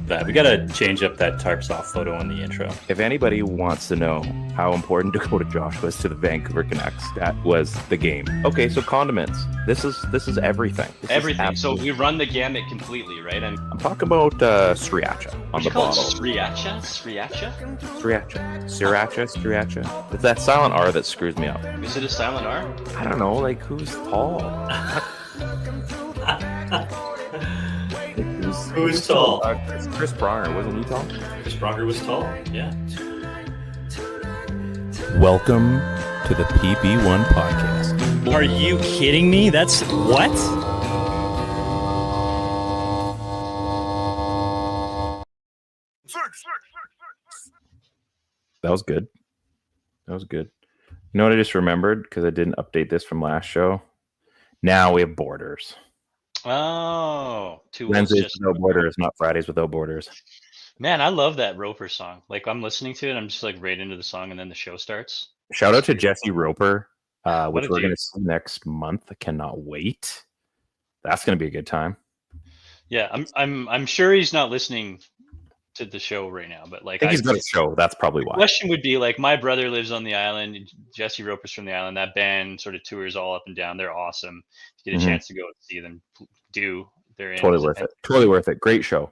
that. We gotta change up that tarps off photo in the intro. If anybody wants to know how important Dakota Josh was to the Vancouver Canucks, that was the game. Okay, so condiments. This is everything. Everything. So we run the gamut completely, right? I'm talking about sriracha on the bottle. Sriracha? Sriracha. It's that silent R that screws me up. Is it a silent R? I don't know. Like, who's tall? Who's tall? Chris Pronger, wasn't he tall? Chris Pronger was tall. Yeah. Welcome to the PP1 podcast. Are you kidding me? That's what? That was good. You know what I just remembered? Because I didn't update this from last show. Now we have borders. Oh, Wednesdays without borders, not Fridays without borders. Man, I love that Roper song. Like, I'm listening to it, I'm just like right into the song, and then the show starts. Shout out to Jesse Roper, which we're going to see next month. I cannot wait. That's going to be a good time. Yeah, I'm sure he's not listening to the show right now, but like, I think he's got a show. That's probably why. The question would be like, my brother lives on the island. Jesse Roper's from the island. That band sort of tours all up and down. They're awesome. If you get a chance to go and see them, they're in, totally worth it. Great show.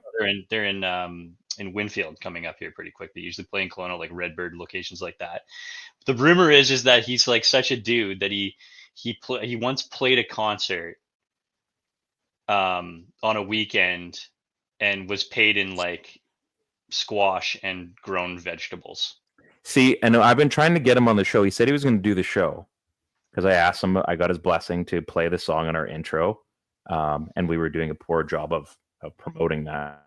They're in Winfield coming up here pretty quick. They usually play in Kelowna, like Redbird locations like that. The rumor is that he's like such a dude that he once played a concert on a weekend and was paid in like squash and grown vegetables. See, I know I've been trying to get him on the show. He said he was going to do the show because I asked him. I got his blessing to play the song in our intro, and we were doing a poor job of promoting that.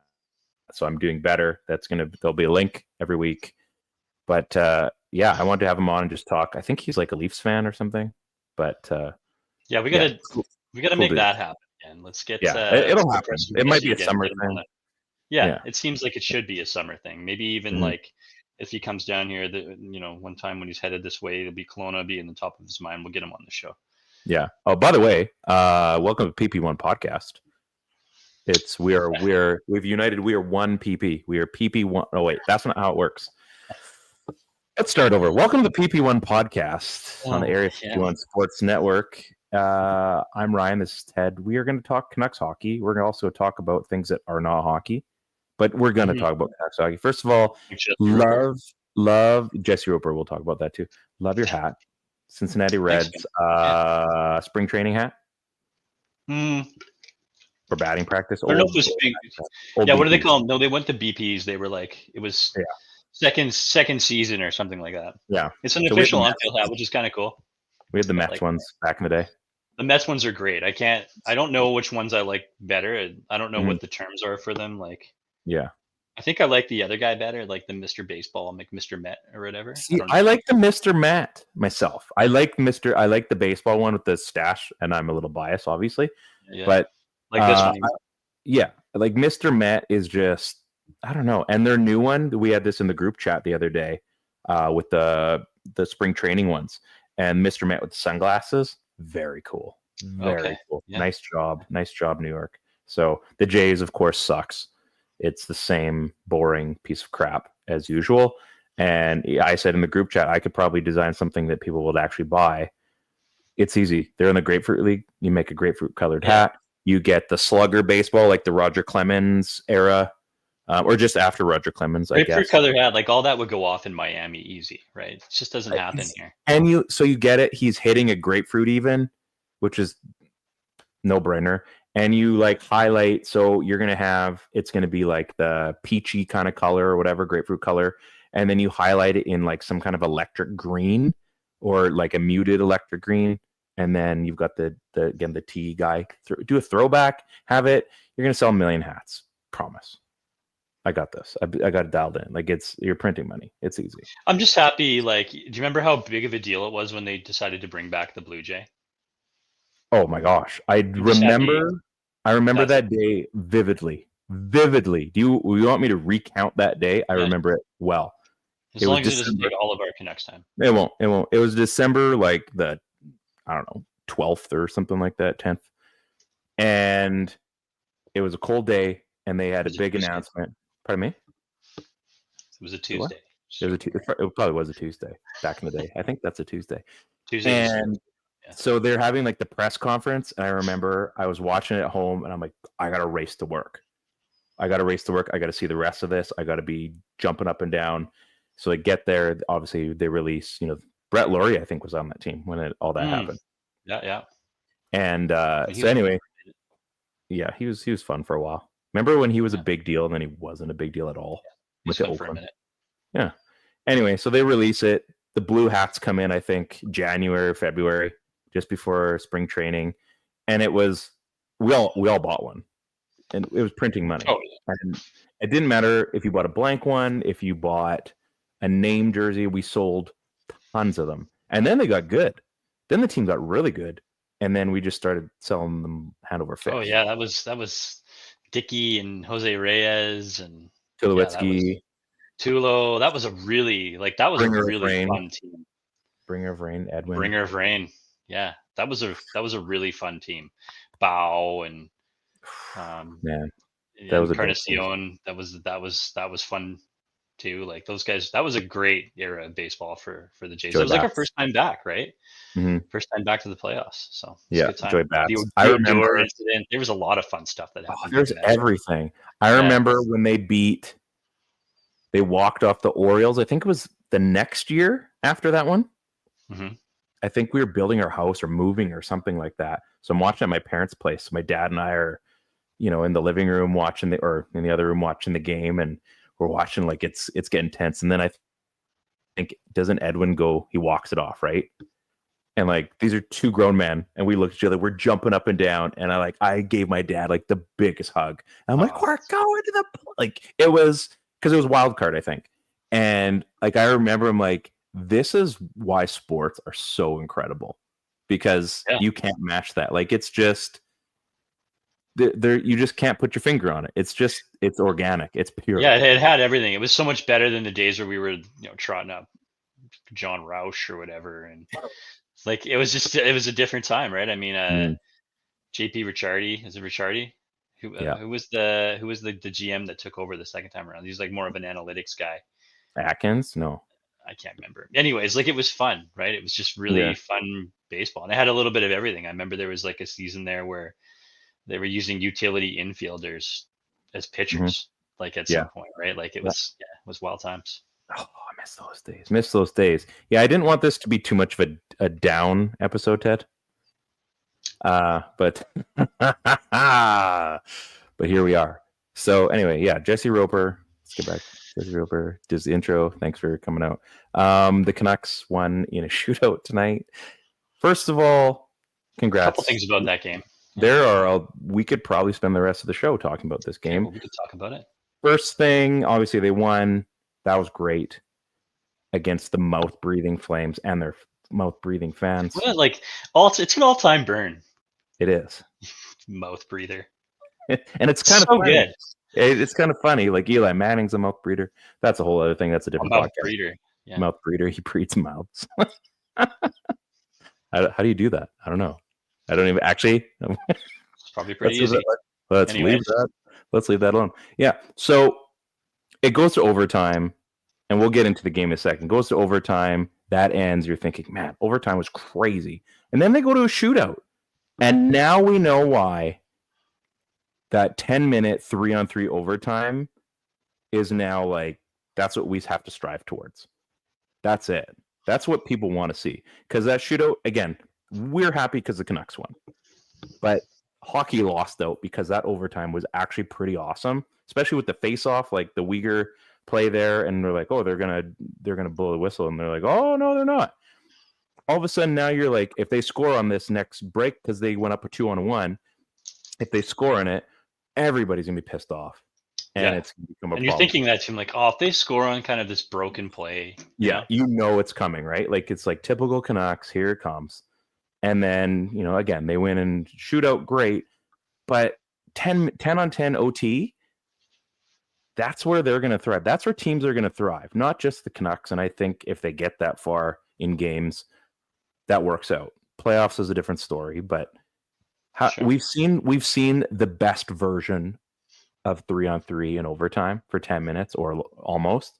So I'm doing better. There'll be a link every week. But yeah, I wanted to have him on and just talk. I think he's like a Leafs fan or something. But yeah, we gotta make that happen. And let's get it'll happen. It might be a summer thing. Yeah, it seems like it should be a summer thing. Maybe even like if he comes down here, one time when he's headed this way, it'll be Kelowna, be in the top of his mind. We'll get him on the show. Yeah. Oh, by the way, welcome to PP1 podcast. We've united. We are one PP. We are PP1. Oh wait, that's not how it works. Let's start over. Welcome to the PP1 podcast on the Area 51 Sports Network. I'm Ryan. This is Ted. We are going to talk Canucks hockey. We're going to also talk about things that are not hockey, but we're going to talk about Canucks hockey. First of all, love Jesse Roper. We'll talk about that too. Love your hat, Cincinnati Reds spring training hat. For batting practice. I don't know if it was spring. Yeah, what do they call them? No, they went to BPs. They were like, it was second season or something like that. Yeah, it's an official on-field hat, which is kind of cool. We had the Mets ones back in the day. The Mets ones are great. I don't know which ones I like better. I don't know what the terms are for them. Like, yeah, I think I like the other guy better, like the Mr. Baseball, like Mr. Met or whatever. See, I like the Mr. Met myself. I like the baseball one with the stash, and I'm a little biased, obviously. Yeah. But like this one. Like Mr. Met is just, I don't know. And their new one, we had this in the group chat the other day with the spring training ones. And Mr. Met with sunglasses, very cool. Very cool. Yeah. Nice job, New York. So the Jays, of course, sucks. It's the same boring piece of crap as usual. And I said in the group chat, I could probably design something that people would actually buy. It's easy. They're in the Grapefruit League. You make a grapefruit colored hat. You get the slugger baseball, like the Roger Clemens era. Or just after Roger Clemens, I guess. Grapefruit color hat, like all that would go off in Miami easy, right? It just doesn't happen here. And you get it. He's hitting a grapefruit even, which is no brainer. And you like highlight, so you're gonna have it's gonna be like the peachy kind of color or whatever, grapefruit color, and then you highlight it in like some kind of electric green or like a muted electric green, and then you've got the T guy do a throwback, have it. You're gonna sell 1 million hats, promise. I got this. I got it dialed in. Like you're printing money. It's easy. I'm just happy. Like, do you remember how big of a deal it was when they decided to bring back the Blue Jay? Oh my gosh. I remember that day vividly. Do you want me to recount that day? I remember it well. As long as it doesn't take all of our Canucks time. It won't. It was December, like the, I don't know, 12th or something like that, 10th. And it was a cold day, and they had a big announcement. Pardon me? It was a Tuesday. It probably was a Tuesday back in the day. I think that's a Tuesday. Tuesday. And so they're having like the press conference, and I remember I was watching it at home, and I'm like, I got to race to work. I got to see the rest of this. I got to be jumping up and down. So I get there. Obviously, they release, Brett Laurie, I think, was on that team when all that happened. Yeah. And so anyway, yeah, he was fun for a while. Remember when he was a big deal, and then he wasn't a big deal at all? He was fun for a minute. Yeah. Anyway, so they release it. The blue hats come in, I think, January, February, just before spring training, and it was we all bought one, and it was printing money. Oh, yeah. And it didn't matter if you bought a blank one, if you bought a name jersey. We sold tons of them, and then they got good. Then the team got really good, and then we just started selling them hand over fist. Oh yeah, that was Dickey and Jose Reyes and Tulowitzki. Tulo. That was a really fun team. Bringer of Rain, Edwin. Bringer of Rain. Yeah, that was a really fun team. Bow and man, that was Encarnacion. That was fun too. Like those guys. That was a great era of baseball for the Jays. It was like our first time back, right? Mm-hmm. First time back to the playoffs. So yeah, Joy Bats. I remember incident. There was a lot of fun stuff that happened. There's everything. I remember when they walked off the Orioles. I think it was the next year after that one. Mm-hmm. I think we were building our house or moving or something like that. So I'm watching at my parents' place. My dad and I are, in the living room or in the other room watching the game, and we're watching like it's getting tense. And then I think doesn't Edwin go? He walks it off, right? And like these are two grown men, and we look at each other. We're jumping up and down, and I gave my dad like the biggest hug. I'm like, we're going to it was because it was wild card, I think. And like I remember, I'm like, this is why sports are so incredible, because you can't match that. Like it's just you just can't put your finger on it. It's organic. It's pure. Yeah, it had everything. It was so much better than the days where we were trotting up John Roush or whatever, and like it was a different time, right? I mean, JP Ricciardi, is it Ricciardi? Who was the GM that took over the second time around? He's like more of an analytics guy. Atkins? No. I can't remember. Anyways, like it was fun, right? It was just really fun baseball. And it had a little bit of everything. I remember there was like a season there where they were using utility infielders as pitchers, like at some point, right? Like it was wild times. Oh, I miss those days. Yeah, I didn't want this to be too much of a down episode, Ted. But here we are. So anyway, Jesse Roper. Let's get back. Jesse Roper does the intro. Thanks for coming out. The Canucks won in a shootout tonight. First of all, congrats. A couple things about that game. We could probably spend the rest of the show talking about this game. We could talk about it. First thing, obviously they won. That was great against the mouth-breathing Flames and their mouth-breathing fans. Well, it's an all-time burn. It is. Mouth breather. And it's kind of funny. Good. It's kind of funny. Like Eli Manning's a mouth breather. That's a whole other thing. That's a different mouth podcast. Breeder. Yeah. Mouth breeder. He breeds mouths. How do you do that? I don't know. I don't even actually. It's probably pretty easy. Let's leave that. Let's leave that alone. Yeah. So it goes to overtime, and we'll get into the game in a second. It goes to overtime. That ends. You're thinking, man, overtime was crazy. And then they go to a shootout. And now we know why that 10-minute 3-on-3 overtime is now like, that's what we have to strive towards. That's it. That's what people want to see. Because that shootout, again, we're happy because the Canucks won. But hockey lost out because that overtime was actually pretty awesome, especially with the face-off, like the Uyghur play there, and they're like, oh, they're gonna blow the whistle, and they're like, oh no, they're not. All of a sudden now you're like, if they score on this next break because they went up a 2-on-1, if they score on it, everybody's gonna be pissed off, and it's gonna become a problem. You're thinking that to him, like, oh, if they score on kind of this broken play, you know it's coming, right? Like it's like typical Canucks. Here it comes, and then again they win and shootout, great, but 10-on-10 OT. That's where they're going to thrive. That's where teams are going to thrive, not just the Canucks. And I think if they get that far in games, that works out. Playoffs is a different story, but we've seen the best version of 3-on-3 in overtime for 10 minutes or almost.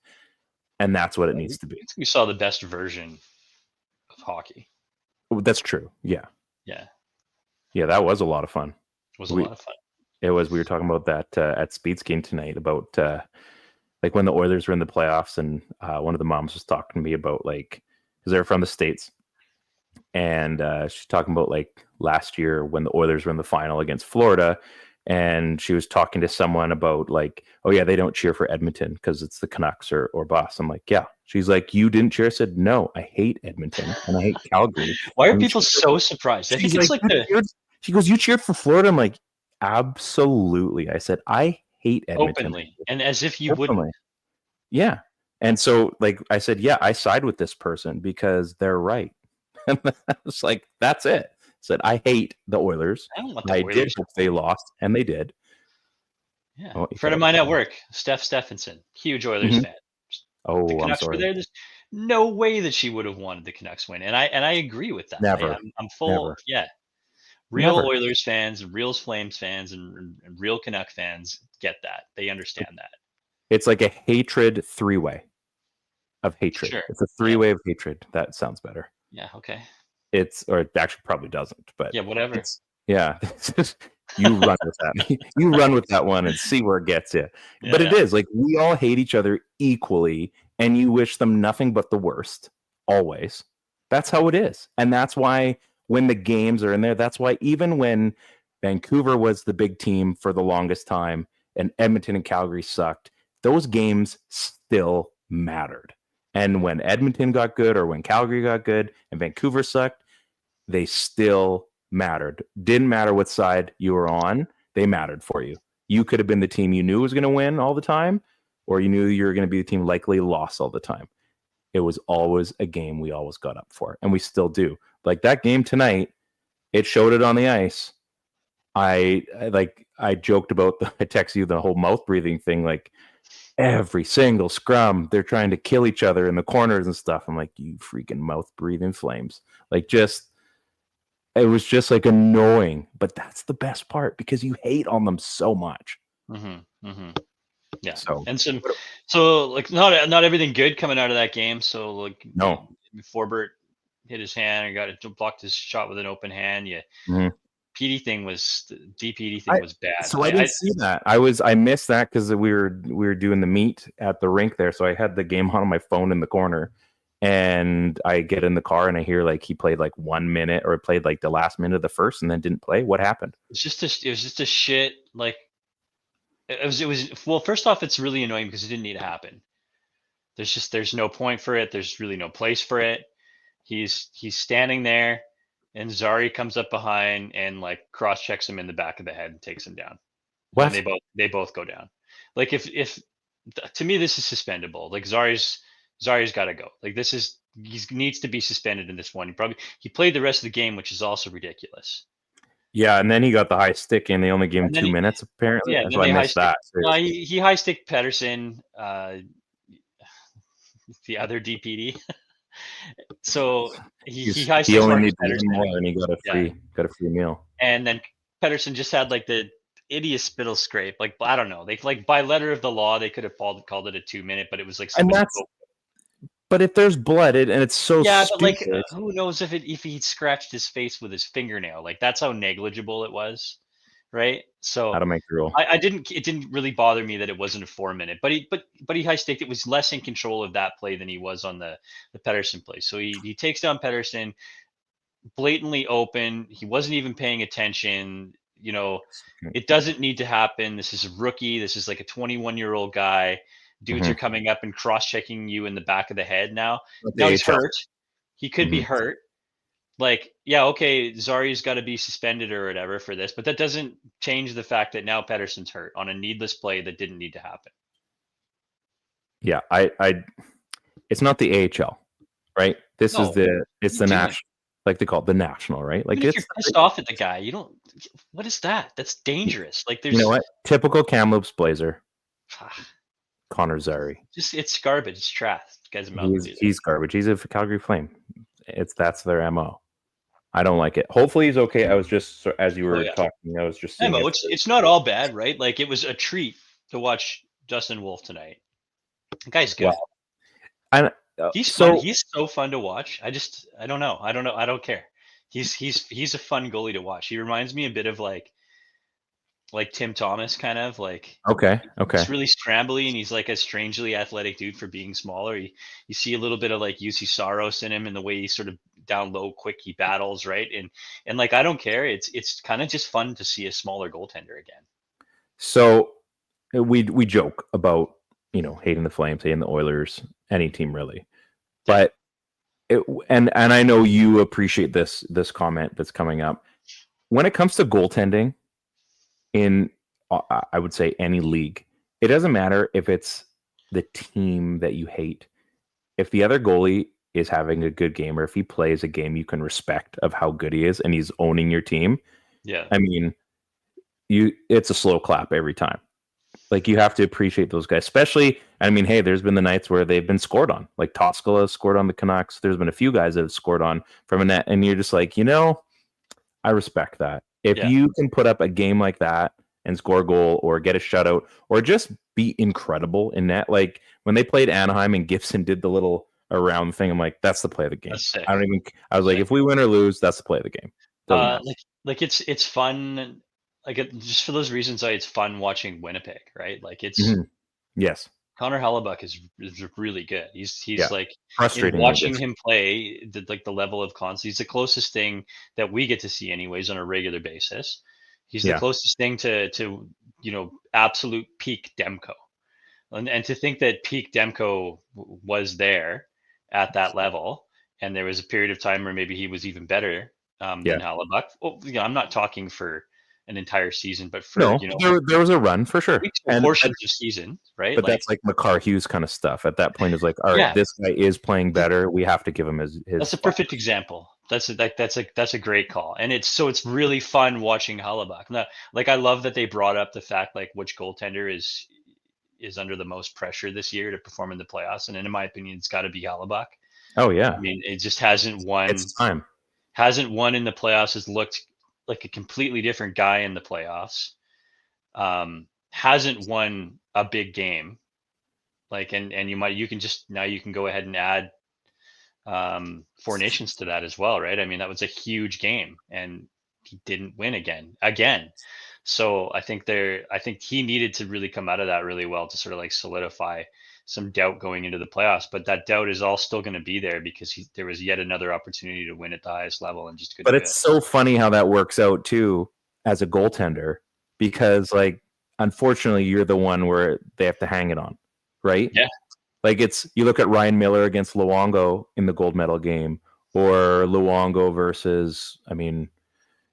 And that's what it needs to be. We saw the best version of hockey. That's true. Yeah. Yeah. Yeah, that was a lot of fun. It was a lot of fun. It was. We were talking about that at Speed's game tonight about like when the Oilers were in the playoffs, and one of the moms was talking to me about like, because they're from the States, and she's talking about like last year when the Oilers were in the final against Florida, and she was talking to someone about like, oh yeah, they don't cheer for Edmonton because it's the Canucks or bus. I'm like, yeah. She's like, you didn't cheer? I said, no, I hate Edmonton and I hate Calgary. Why are people so surprised? I think it's like she goes, you cheered for Florida? I'm like, absolutely. I said, I hate Edmonton. Openly, and as if you wouldn't. Yeah. And so like I said, yeah, I side with this person because they're right. And it's like, that's it. I said, I hate the Oilers. I don't want the Oilers. Did hope they lost, and they did. Yeah. Oh, friend of mine at work, Steph Stephenson, huge Oilers fan. Oh, the Canucks I'm sorry. were there. There's no way that she would have wanted the Canucks win, and I agree with that. Never. I'm full. Never. Yeah. Real Oilers fans, real Flames fans, and real Canuck fans get that. They understand that. It's like a hatred three-way of hatred. Sure. It's a three-way of hatred. That sounds better. Yeah. Okay. Or it actually probably doesn't, but yeah, whatever. Yeah. You run with that. You run with that one and see where it gets you. Yeah, but it is like we all hate each other equally, and you wish them nothing but the worst always. That's how it is. And that's why when the games are in there, that's why even when Vancouver was the big team for the longest time and Edmonton and Calgary sucked, those games still mattered. And when Edmonton got good or when Calgary got good and Vancouver sucked, they still mattered. Didn't matter what side you were on, they mattered for you. You could have been the team you knew was going to win all the time, or you knew you were going to be the team likely lost all the time. It was always a game we always got up for, and we still do. Like that game tonight, it showed it on the ice. I joked about I text you the whole mouth breathing thing, like every single scrum, they're trying to kill each other in the corners and stuff. I'm like, you freaking mouth breathing Flames. Like it was just like annoying, but that's the best part because you hate on them so much. Mm-hmm, mm-hmm. Yeah. So like not everything good coming out of that game. So like no, Forbert hit his hand and blocked his shot with an open hand. Yeah. Mm-hmm. PD thing was was bad. So I didn't see that. I missed that because we were doing the meet at the rink there. So I had the game on my phone in the corner, and I get in the car and I hear like he played like 1 minute or played like the last minute of the first and then didn't play. What happened? It was just a shit. Like it was. Well, first off, it's really annoying because it didn't need to happen. There's no point for it. There's really no place for it. He's standing there. And Zari comes up behind and like cross checks him in the back of the head and takes him down. What? And they both go down. Like if to me this is suspendable. Like Zari's got to go. Like he needs to be suspended in this one. He played the rest of the game, which is also ridiculous. Yeah, and then he got the high stick and they only gave him 2 minutes apparently. Yeah, so I missed that. He high stick Pettersson, the other DPD. So he only needed one more and he got a free meal. And then Pettersson just had like the idiot spittle scrape. Like I don't know. They like by letter of the law they could have called it a 2 minute, but it was like but if there's blood and it's so but stupid. like who knows if he scratched his face with his fingernail? Like that's how negligible it was. Right. So how to make the rule. it didn't really bother me that it wasn't a 4 minute, but he high staked. It was less in control of that play than he was on the Pettersson play. So he takes down Pettersson blatantly open. He wasn't even paying attention. You know, it doesn't need to happen. This is a rookie. This is like a 21-year-old guy. Dudes are coming up and cross checking you in the back of the head now. Now he's hurt. He could be hurt. Like, yeah, okay, Zari's got to be suspended or whatever for this, but that doesn't change the fact that now Pettersson's hurt on a needless play that didn't need to happen. Yeah, it's not the AHL, right? It's the national, like they call it the national, right? Like if you're pissed off at the guy, you don't. What is that? That's dangerous. Like there's. You know what? Typical Kamloops Blazer. Connor Zary. It's garbage. It's trash. The guy's a mouth. He's garbage. He's a Calgary Flame. That's their MO. I don't like it. Hopefully he's okay. I was just as you were yeah. talking, I was just Yeah, seeing. but it's not all bad, right? Like it was a treat to watch Justin Wolf tonight. The guy's good. Wow. I He's fun. so He's so fun to watch. I don't know. I don't care. He's a fun goalie to watch. He reminds me a bit of like Tim Thomas, kind of like okay. he's really scrambly, and he's like a strangely athletic dude for being smaller. You see a little bit of like UC Saros in him, in the way he sort of down low, quick he battles, right? And like I don't care. It's kind of just fun to see a smaller goaltender again. So we joke about hating the Flames, hating the Oilers, any team really, but and I know you appreciate this comment that's coming up when it comes to goaltending in I would say any league. It doesn't matter if it's the team that you hate. If the other goalie is having a good game, or if he plays a game you can respect of how good he is and he's owning your team, I mean, it's a slow clap every time. Like, you have to appreciate those guys, especially, I mean, hey, there's been the nights where they've been scored on. Like Toskala scored on the Canucks. There's been a few guys that have scored on from a net, and you're just like, I respect that. If you can put up a game like that and score a goal or get a shutout or just be incredible in net, like when they played Anaheim and Gibson did the little around thing, I'm like, that's the play of the game. I was like, if we win or lose, that's the play of the game. Like it's fun. Like just for those reasons, it's fun watching Winnipeg, right? Like it's yes. Connor Hellebuck is really good. He's like frustrating. Watching him play, the level of constance. He's the closest thing that we get to see, anyways, on a regular basis. He's the closest thing to absolute peak Demko, and to think that peak Demko was there at that level, and there was a period of time where maybe he was even better than Hellebuck. Well, I'm not talking for an entire season, but for there was a run for sure, and portions of season, right? But that's like Makar Hughes kind of stuff. At that point, is like, all right, this guy is playing better. We have to give him his. That's a perfect example. That's a great call, and it's really fun watching Hellebuck. Now, like I love that they brought up the fact like which goaltender is under the most pressure this year to perform in the playoffs, and in my opinion, it's got to be Hellebuck. Oh yeah, I mean, it just hasn't won. It's time. Hasn't won in the playoffs. Has looked like a completely different guy in the playoffs. Hasn't won a big game. Like, and you can go ahead and add Four Nations to that as well, right? I mean, that was a huge game, and he didn't win again. So I think he needed to really come out of that really well to sort of like solidify some doubt going into the playoffs. But that doubt is all still going to be there because there was yet another opportunity to win at the highest level and just couldn't. But it's so funny how that works out too as a goaltender, because like, unfortunately, you're the one where they have to hang it on, right? Yeah. Like you look at Ryan Miller against Luongo in the gold medal game, or Luongo versus, I mean,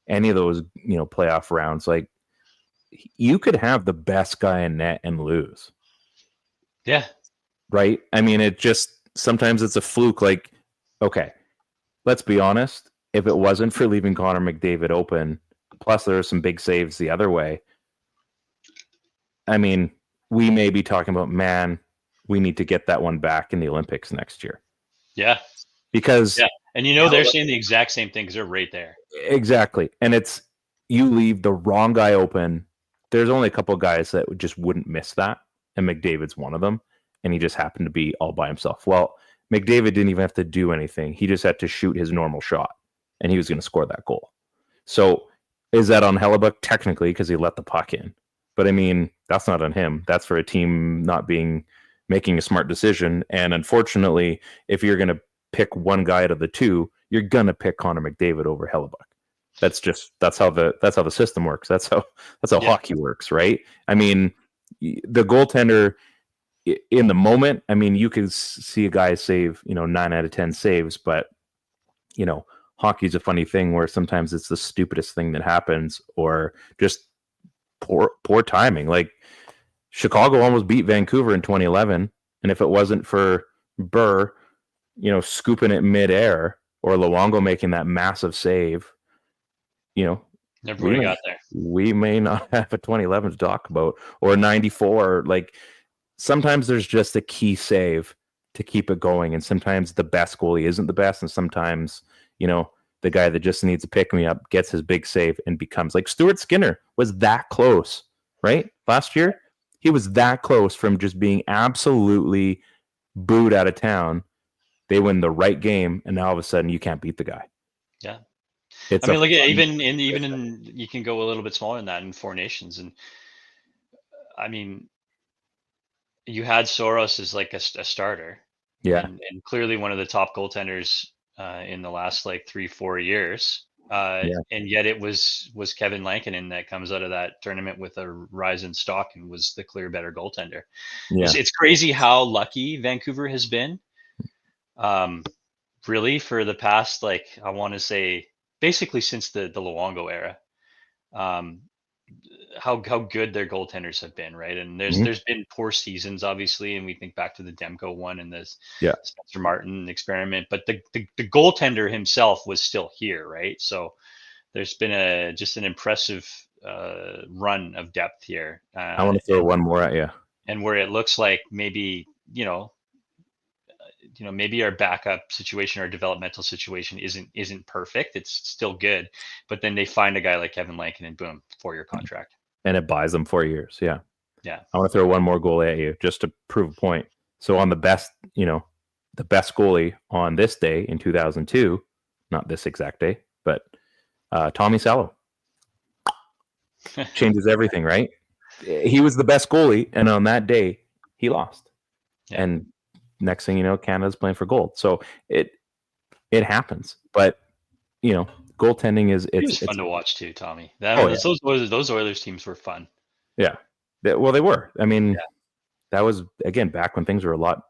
any of those, playoff rounds. Like, you could have the best guy in net and lose. Yeah. Right? I mean, sometimes it's a fluke. Like, okay, let's be honest. If it wasn't for leaving Connor McDavid open, plus there are some big saves the other way, I mean, we may be talking about, man, we need to get that one back in the Olympics next year. Yeah. Because... Yeah. And they're saying the exact same thing because they're right there. Exactly. And you leave the wrong guy open. There's only a couple of guys that just wouldn't miss that, and McDavid's one of them, and he just happened to be all by himself. Well, McDavid didn't even have to do anything. He just had to shoot his normal shot, and he was going to score that goal. So is that on Hellebuck? Technically, because he let the puck in. But I mean, that's not on him. That's for a team not making a smart decision. And unfortunately, if you're going to pick one guy out of the two, you're going to pick Connor McDavid over Hellebuck. That's how the system works. That's how hockey works, right? I mean, the goaltender in the moment, I mean, you can see a guy save, 9 out of 10 saves, but hockey's a funny thing where sometimes it's the stupidest thing that happens, or just poor timing. Like, Chicago almost beat Vancouver in 2011, and if it wasn't for Burr, scooping it midair, or Luongo making that massive save, never would have got there. We may not have a 2011 to talk about, or 94. Like, sometimes there's just a key save to keep it going, and sometimes the best goalie isn't the best, and sometimes the guy that just needs to pick me up, gets his big save, and becomes like Stuart Skinner was that close, right? Last year, he was that close from just being absolutely booed out of town. They win the right game, and now all of a sudden you can't beat the guy. Yeah. It's I mean, look at even in you can go a little bit smaller than that in Four Nations, and I mean, you had Soros as like a starter, yeah, and clearly one of the top goaltenders in the last like 3-4 years, and yet it was Kevin Lankinen that comes out of that tournament with a rise in stock and was the clear better goaltender. yeah. It's crazy how lucky Vancouver has been, really for the past, like, I want to say basically since the Luongo era. How good their goaltenders have been, right? And there's been poor seasons, obviously, and we think back to the Demko one and this Spencer Martin experiment, but the goaltender himself was still here, right? So there's been just an impressive run of depth here. I want to throw one more at you, and where it looks like maybe maybe our backup situation, our developmental situation isn't perfect. It's still good, but then they find a guy like Kevin Lankinen and boom, 4-year contract. and it buys them 4 years. Yeah. Yeah. I want to throw one more goalie at you just to prove a point. So on the best goalie on this day in 2002, not this exact day, but Tommy Salo changes everything, right? He was the best goalie, and on that day he lost. Yeah. And next thing you know, Canada's playing for gold. So it happens, but goaltending is it's fun to watch too, Tommy. Those Oilers teams were fun. Yeah, they were. I mean, that was again back when things were a lot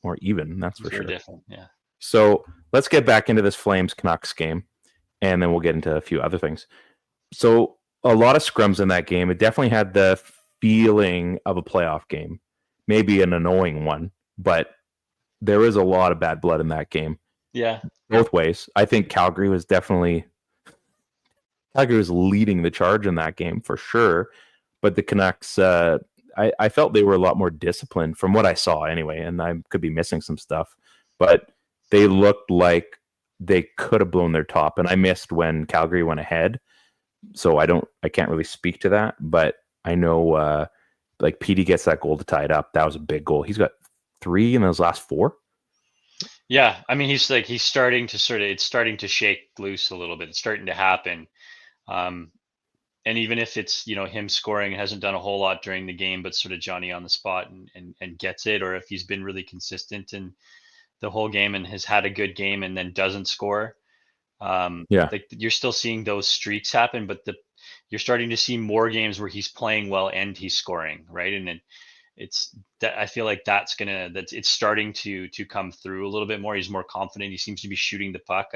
more even. That's for sure. Different, yeah. So let's get back into this Flames Canucks game, and then we'll get into a few other things. So a lot of scrums in that game. It definitely had the feeling of a playoff game, maybe an annoying one, but there was a lot of bad blood in that game. Yeah, both ways. I think Calgary was leading the charge in that game for sure, but the Canucks, I felt they were a lot more disciplined from what I saw anyway, and I could be missing some stuff, but they looked like they could have blown their top, and I missed when Calgary went ahead, so I can't really speak to that, but I know like Petey gets that goal to tie it up. That was a big goal. He's got 3 in those last 4. Yeah, I mean, he's starting to it's starting to shake loose a little bit. It's starting to happen. And even if it's, him scoring, hasn't done a whole lot during the game, but sort of Johnny on the spot and gets it, or if he's been really consistent in the whole game and has had a good game and then doesn't score. Like you're still seeing those streaks happen, but you're starting to see more games where he's playing well and he's scoring, right? And then it's that I feel like it's starting to come through a little bit more. He's more confident. He seems to be shooting the puck.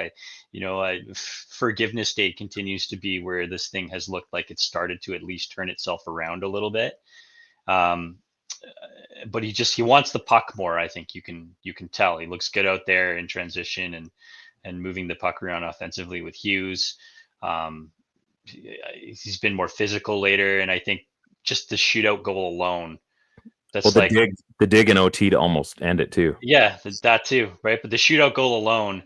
Forgiveness Day continues to be where this thing has looked like it's started to at least turn itself around a little bit. But he wants the puck more. I think you can tell he looks good out there in transition and moving the puck around offensively with Hughes. He's been more physical later, and I think just the shootout goal alone. That's the dig in OT to almost end it too. Yeah, that too, right? But the shootout goal alone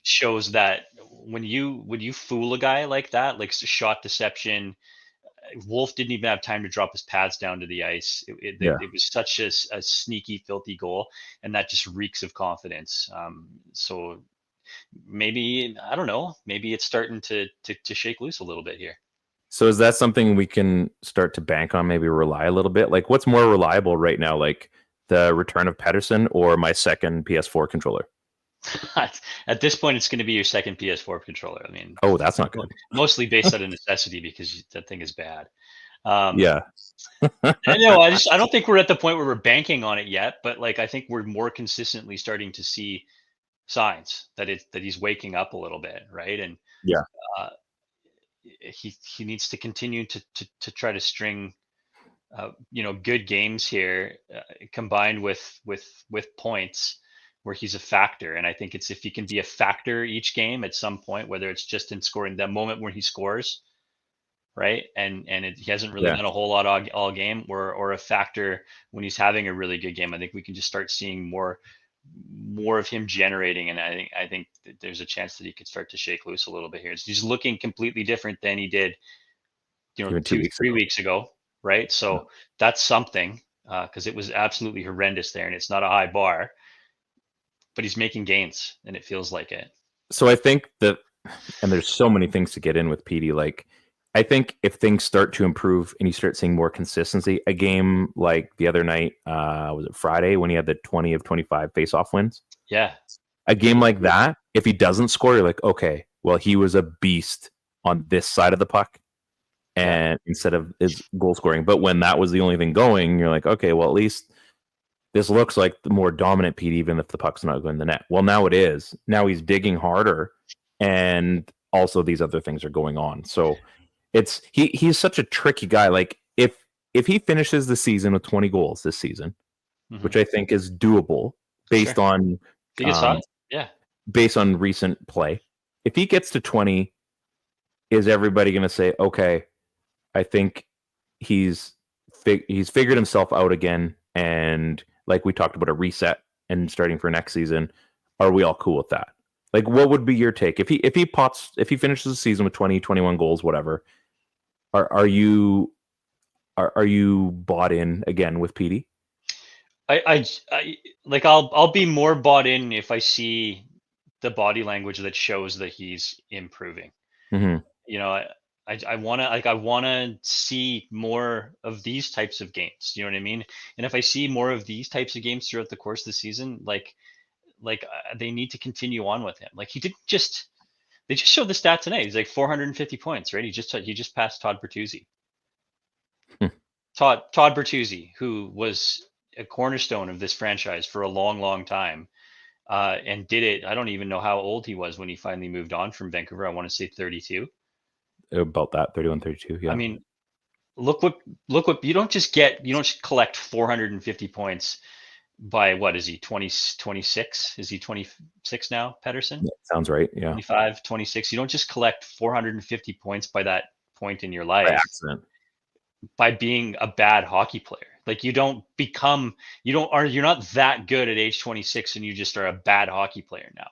shows that when you fool a guy like that, like shot deception, Wolf didn't even have time to drop his pads down to the ice. It was such a sneaky, filthy goal, and that just reeks of confidence. So maybe, I don't know, maybe it's starting to shake loose a little bit here. So is that something we can start to bank on, maybe rely a little bit? Like what's more reliable right now, like the return of Pettersson or my second PS4 controller? At this point, it's going to be your second PS4 controller. I mean, that's not good. Mostly based out of necessity because that thing is bad. Yeah. I don't think we're at the point where we're banking on it yet, but like I think we're more consistently starting to see signs that he's waking up a little bit, right? And he needs to continue to try to string good games here, combined with points where he's a factor. And I think it's if he can be a factor each game at some point, whether it's just in scoring that moment when he scores, right? And he hasn't really done a whole lot all game, or a factor when he's having a really good game. I think we can just start seeing more more of him generating, and I think that there's a chance that he could start to shake loose a little bit here. He's looking completely different than he did, Even 3 weeks ago, right? So that's something, because it was absolutely horrendous there, and it's not a high bar, but he's making gains, and it feels like it. So I think that, and there's so many things to get in with PD. Like, I think if things start to improve and you start seeing more consistency, a game like the other night, was it Friday when he had the 20 of 25 face-off wins? Yeah. A game like that, if he doesn't score, you're like, okay, well, he was a beast on this side of the puck, and instead of his goal scoring. But when that was the only thing going, you're like, okay, well, at least this looks like the more dominant PD, even if the puck's not going in the net. Well, now it is. Now he's digging harder, and also these other things are going on. So it's he's such a tricky guy. Like, if he finishes the season with 20 goals this season, which I think is doable based on based on recent play, if he gets to 20, is everybody going to say, okay, I think he's figured himself out again, and like we talked about, a reset and starting for next season? Are we all cool with that? Like, what would be your take if he finishes the season with 20, 21 goals, whatever? Are you bought in again with PD? I like, I'll be more bought in if I see the body language that shows that he's improving. Mm-hmm. I want to see more of these types of games. You know what I mean? And if I see more of these types of games throughout the course of the season, like they need to continue on with him. Like, they just showed the stat tonight. He's like 450 points, right? He just passed Todd Bertuzzi. Todd Bertuzzi, who was a cornerstone of this franchise for a long, long time, and did it. I don't even know how old he was when he finally moved on from Vancouver. I want to say 32. About that, 31, 32. Yeah. I mean, look what you don't just collect 450 points by, what is he, 26? Is he 26 now, Pettersson? Yeah, sounds right. Yeah. 25, 26. You don't just collect 450 points by that point in your life. By accident. By being a bad hockey player. Like, you're not that good at age 26 and you just are a bad hockey player now.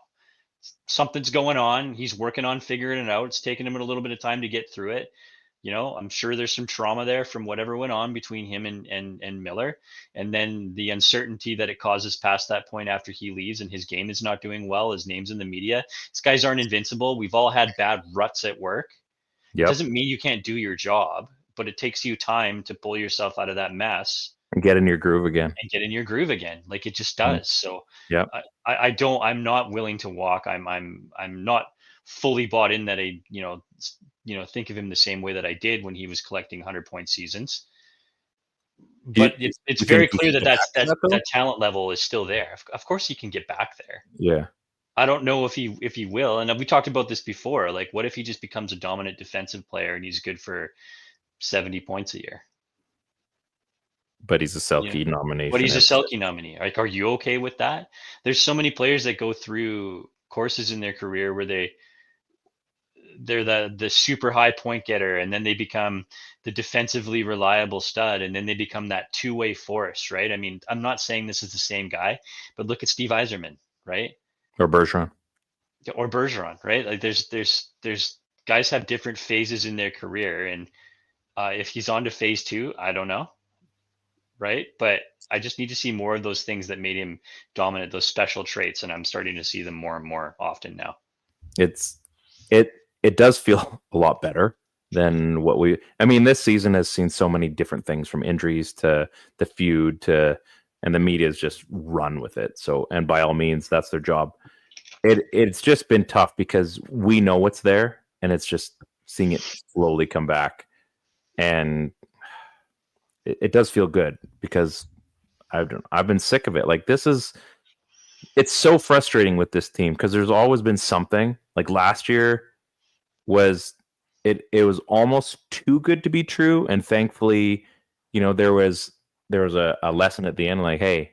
Something's going on. He's working on figuring it out. It's taken him a little bit of time to get through it. I'm sure there's some trauma there from whatever went on between him and Miller, and then the uncertainty that it causes past that point after he leaves and his game is not doing well. His name's in the media. These guys aren't invincible. We've all had bad ruts at work. It doesn't mean you can't do your job, but it takes you time to pull yourself out of that mess and get in your groove again. Like, it just does. So yeah, I'm not willing to walk. I'm not fully bought in that I think of him the same way that I did when he was collecting 100-point seasons. But it's very clear that talent level is still there. Of course he can get back there. Yeah. I don't know if he will. And we talked about this before. Like, what if he just becomes a dominant defensive player and he's good for 70 points a year? But he's a Selke nominee. Like, are you okay with that? There's so many players that go through courses in their career where they're the super high point getter, and then they become the defensively reliable stud, and then they become that two-way force, right? I mean, I'm not saying this is the same guy, but look at Steve Yzerman, right? Or Bergeron, right? Like, there's guys have different phases in their career, and if he's on to phase 2, I don't know, right? But I just need to see more of those things that made him dominant, those special traits, and I'm starting to see them more and more often now. It does feel a lot better than this season has seen so many different things, from injuries to the feud and the media's just run with it. So, and by all means, that's their job. It's just been tough because we know what's there, and it's just seeing it slowly come back. And it does feel good because I've been sick of it. Like, it's so frustrating with this team because there's always been something. Like, last year was almost too good to be true, and thankfully, there was a lesson at the end, like, hey,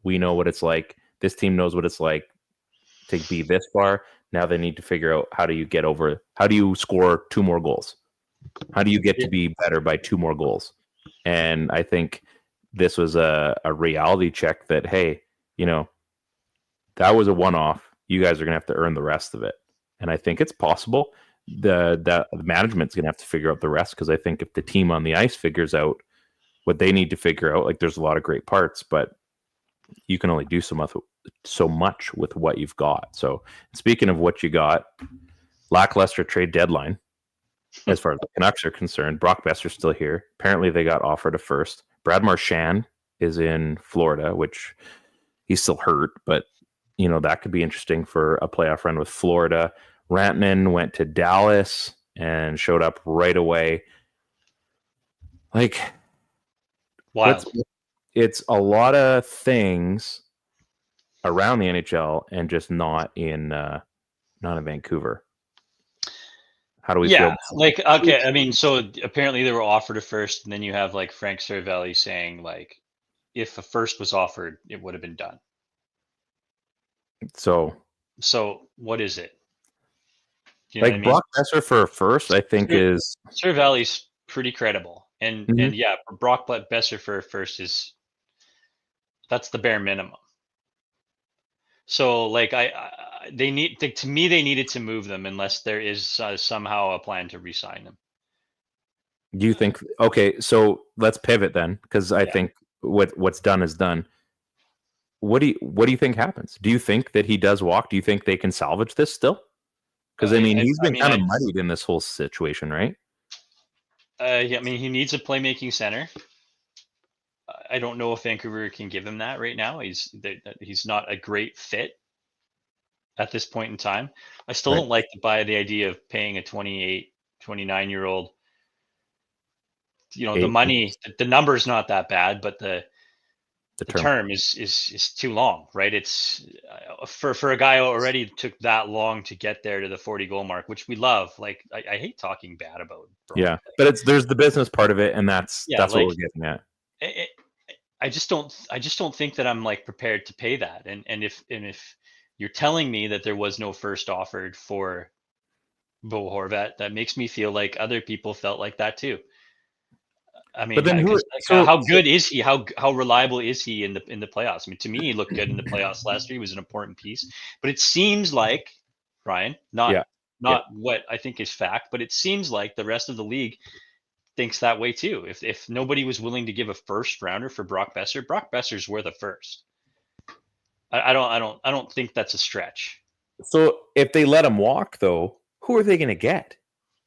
we know what it's like. This team knows what it's like to be this far. Now they need to figure out how do you score 2 more goals? How do you get to be better by 2 more goals? And I think this was a reality check that, hey, that was a one-off. You guys are going to have to earn the rest of it. And I think it's possible. The management's going to have to figure out the rest, because I think if the team on the ice figures out what they need to figure out, like, there's a lot of great parts, but you can only do so much with what you've got. So speaking of what you got, lackluster trade deadline as far as the Canucks are concerned. Brock Besser's still here. Apparently they got offered a first. Brad Marchand is in Florida, which he's still hurt, but that could be interesting for a playoff run with Florida. Rantanen went to Dallas and showed up right away. Like, Wild. It's a lot of things around the NHL and just not in Vancouver. How do we feel? Like, okay, I mean, so apparently they were offered a first, and then you have like Frank Cervelli saying, like, if a first was offered, it would have been done. So what is it? You know like, Brock Besser for a first, I think is Cervelli's pretty credible, and yeah, Brock Besser for a first that's the bare minimum. So like they needed to move them unless there is somehow a plan to re-sign them. Do you think? Okay, so let's pivot then, because I think what's done is done. What do you think happens? Do you think that he does walk? Do you think they can salvage this still? Because he's been kind of muddied in this whole situation, right? Yeah, I mean, he needs a playmaking center. I don't know if Vancouver can give him that right now. He's not a great fit at this point in time. I still don't like to buy the idea of paying a 28, 29-year-old. The money, the number is not that bad, but the term is too long, right? It's for a guy who already took that long to get there to the 40 goal mark, which we love. Like, I hate talking bad about. Yeah, but there's the business part of it, and that's what we're getting at. I just don't think that I'm like prepared to pay that. And if you're telling me that there was no first offered for Bo Horvat, that makes me feel like other people felt like that too. I mean, but then how good is he? How reliable is he in the playoffs? I mean, to me, he looked good in the playoffs last year. He was an important piece, but it seems like, Ryan, not what I think is fact, but it seems like the rest of the league thinks that way too. If nobody was willing to give a first rounder for Brock Besser's worth a first. I don't think that's a stretch. So if they let him walk, though, who are they going to get?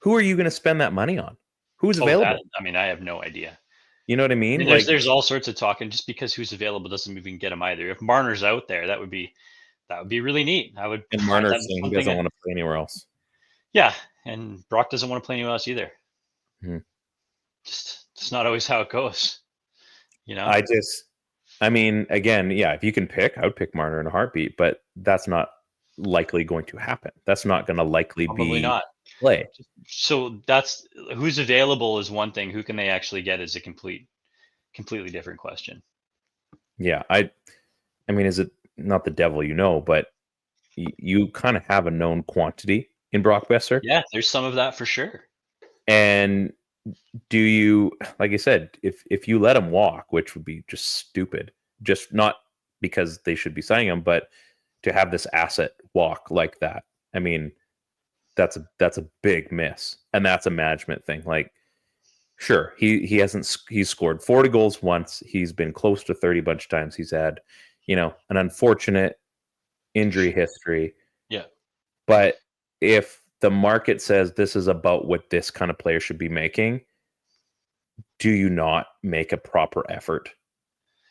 Who are you going to spend that money on? Who's available? I have no idea. You know what I mean? There's all sorts of talk, and just because who's available doesn't mean we can get him either. If Marner's out there, that would be really neat. And Marner's saying he doesn't want to play anywhere else. Yeah, and Brock doesn't want to play anywhere else either. Just it's not always how it goes. Again, if you can pick, I would pick Marner in a heartbeat, but that's not likely going to happen. That's not going to likely Probably not play. So that's who's available is one thing. Who can they actually get is a completely different question. Yeah, I mean, is it not the devil but you kind of have a known quantity in Brock Besser. Yeah, there's some of that for sure. And do you, like I said, if you let him walk, which would be just stupid, just not because they should be signing him, but to have this asset walk like that, I mean, that's a big miss, and that's a management thing. Like, sure, he's scored 40 goals once. He's been close to 30 a bunch of times. He's had, an unfortunate injury history. Yeah. But if the market says this is about what this kind of player should be making, do you not make a proper effort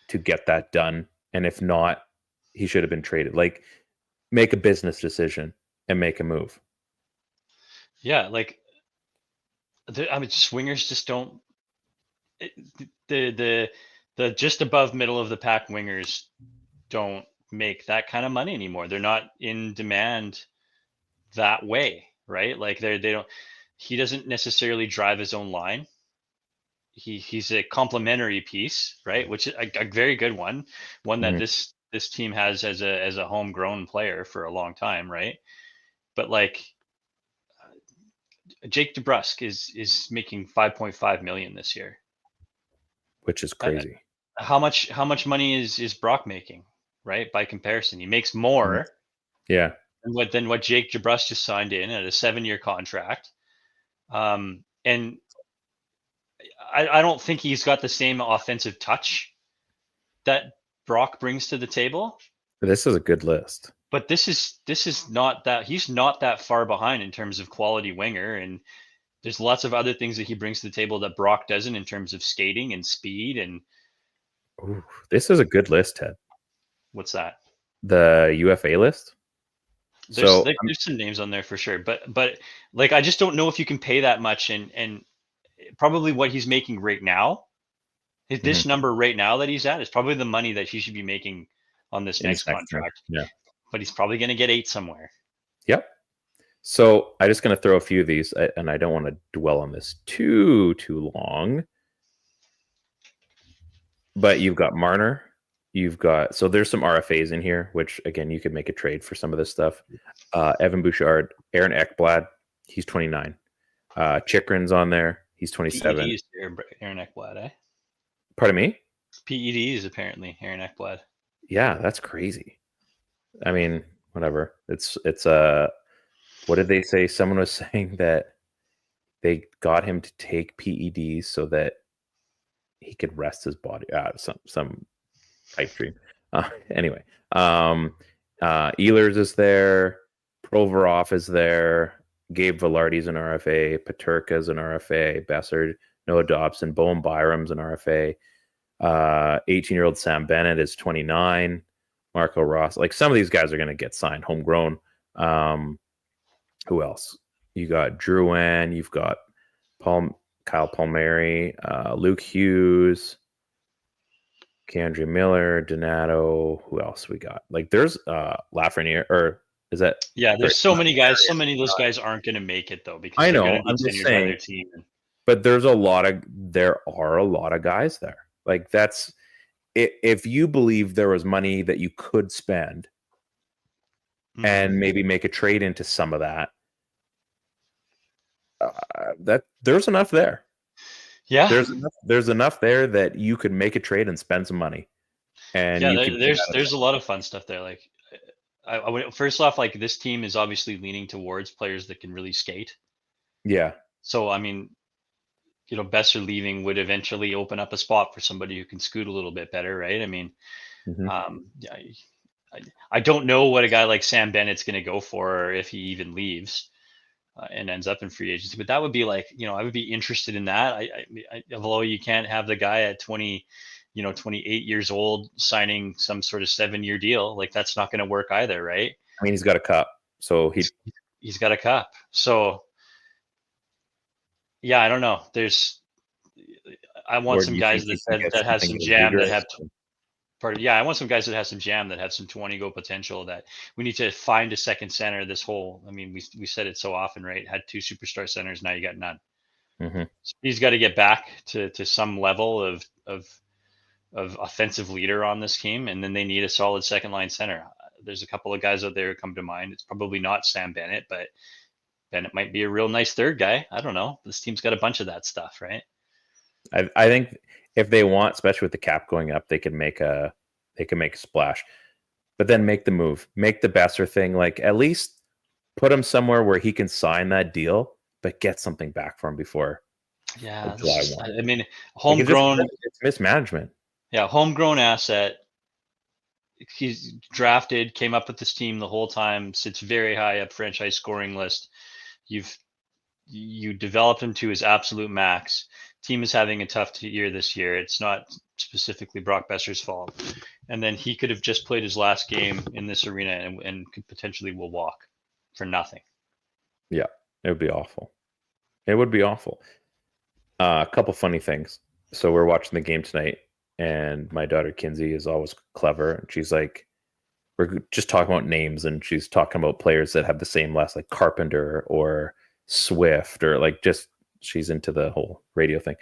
to get that done? And if not, he should have been traded. Like, make a business decision and make a move. Yeah, like, wingers just don't. The just above middle of the pack wingers don't make that kind of money anymore. They're not in demand that way, right? Like, they don't. He doesn't necessarily drive his own line. He's a complementary piece, right? Which is a very good one that this team has as a homegrown player for a long time, right? But like, Jake DeBrusk is making $5.5 million this year, which is crazy. How much money is Brock making right? By comparison, he makes more Yeah. than what Jake DeBrusk just signed in at a 7-year contract. And I don't think he's got the same offensive touch that Brock brings to the table. This is a good list. But this is not that, he's not that far behind in terms of quality winger, and there's lots of other things that he brings to the table that Brock doesn't in terms of skating and speed. And Ooh, this is a good list, Ted. what's that? The UFA list. There's some names on there for sure, but like I just don't know if you can pay that much, and probably what he's making right now, this number right now that he's at is probably the money that he should be making on this next contract. Yeah. But he's probably going to get 8 somewhere. Yep. So I'm just going to throw a few of these, and I don't want to dwell on this too long. But you've got Marner. So there's some RFAs in here, which again, you could make a trade for some of this stuff. Evan Bouchard, Aaron Ekblad, he's 29. Chikrin's on there. He's 27. PED is Aaron Ekblad, eh? Pardon me? PED is apparently Aaron Ekblad. Yeah, that's crazy. I mean, whatever. It's what did they say? Someone was saying that they got him to take PEDs so that he could rest his body. Some pipe dream. Anyway, Ehlers is there. Provorov is there. Gabe Velarde's an RFA. Peterka's an RFA. Bessard, Noah Dobson, Bowen Byram's an RFA. 18-year-old Sam Bennett is 29. Marco Ross. Like, some of these guys are going to get signed homegrown. Who else? You got Drouin. You've got Kyle Palmieri, Luke Hughes, K'Andre Miller, Donato. Who else we got? Like, there's Lafreniere, or is that? Yeah, there's so many guys. So many of those guys aren't going to make it though, because I know. they're I'm just tenured by saying. their team. But there are a lot of guys there. Like, that's, if you believe there was money that you could spend and maybe make a trade into some of that, that there's enough there. Yeah, there's enough there that you could make a trade and spend some money. And yeah, there's a lot of fun stuff there. Like, I would, first off, like, this team is obviously leaning towards players that can really skate. Yeah. So I mean, Besser leaving would eventually open up a spot for somebody who can scoot a little bit better, right? I mean, yeah, I don't know what a guy like Sam Bennett's going to go for, or if he even leaves and ends up in free agency. But that would be like, I would be interested in that. Although you can't have the guy at 28 years old signing some sort of 7-year deal. Like, that's not going to work either, right? I mean, he's got a cup, so he's got a cup. So yeah, I don't know. I want some guys that have some jam, that have I want some guys that have some jam, that have some 20-goal potential. That we need to find a second center. I mean, we said it so often, right? Had 2 superstar centers, now you got none. So he's got to get back to some level of offensive leader on this team, and then they need a solid second line center. There's a couple of guys out there who come to mind. It's probably not Sam Bennett, but Bennett might be a real nice third guy. I don't know. This team's got a bunch of that stuff, right? I think if they want, especially with the cap going up, they can make a splash. But then make the move, make the Besser thing. Like, at least put him somewhere where he can sign that deal, but get something back from him before. Yeah, July 1. I mean, homegrown. It's mismanagement. Yeah, homegrown asset. He's drafted, came up with this team the whole time, sits very high up franchise scoring list. You developed him to his absolute max. Team is having a tough year this year. It's not specifically Brock Besser's fault. And then he could have just played his last game in this arena and could potentially will walk for nothing. Yeah, it would be awful. It would be awful. A couple funny things. So we're watching the game tonight, and my daughter Kinsey is always clever, and she's like, we're just talking about names, and she's talking about players that have the same last, like Carpenter or Swift, or like, just, she's into the whole radio thing.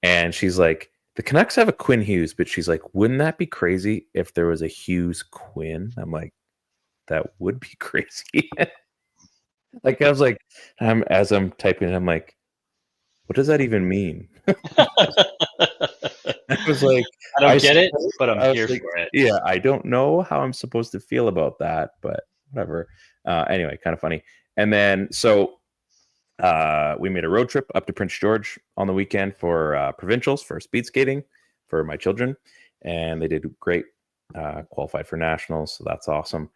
And she's like, the Canucks have a Quinn Hughes, but she's like, wouldn't that be crazy if there was a Hughes Quinn? I'm like, that would be crazy. Like, I was like, as I'm typing, I'm like, what does that even mean? I was like, I don't get it, suppose- but I I'm was here like, for it. Yeah, I don't know how I'm supposed to feel about that, but whatever. Anyway, kind of funny. And then we made a road trip up to Prince George on the weekend for provincials for speed skating for my children, and they did great. Qualified for nationals, so that's awesome.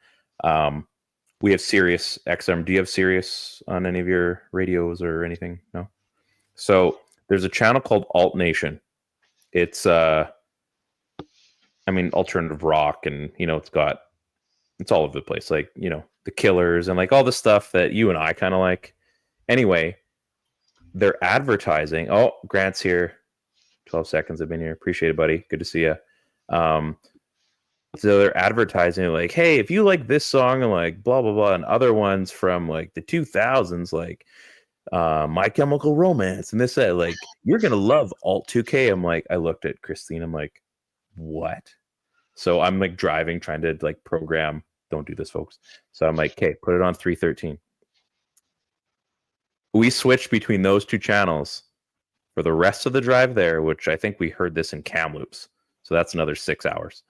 We have Sirius XM. Do you have Sirius on any of your radios or anything? No. So there's a channel called Alt Nation. It's alternative rock, and it's all over the place, like the Killers and like all the stuff that you and I kind of like. Anyway, they're advertising. Oh, Grant's here. 12 seconds I've been here. Appreciate it, buddy. Good to see you. So they're advertising like, hey, if you like this song and like blah blah blah, and other ones from like the 2000s, like My Chemical Romance and this that, like you're gonna love Alt 2K. I'm like, I looked at Christine. I'm like, what? So I'm like driving, trying to like program. Don't do this, folks. So I'm like, okay, put it on 313. We switched between those two channels for the rest of the drive there, which I think we heard this in Kamloops. So that's another 6 hours.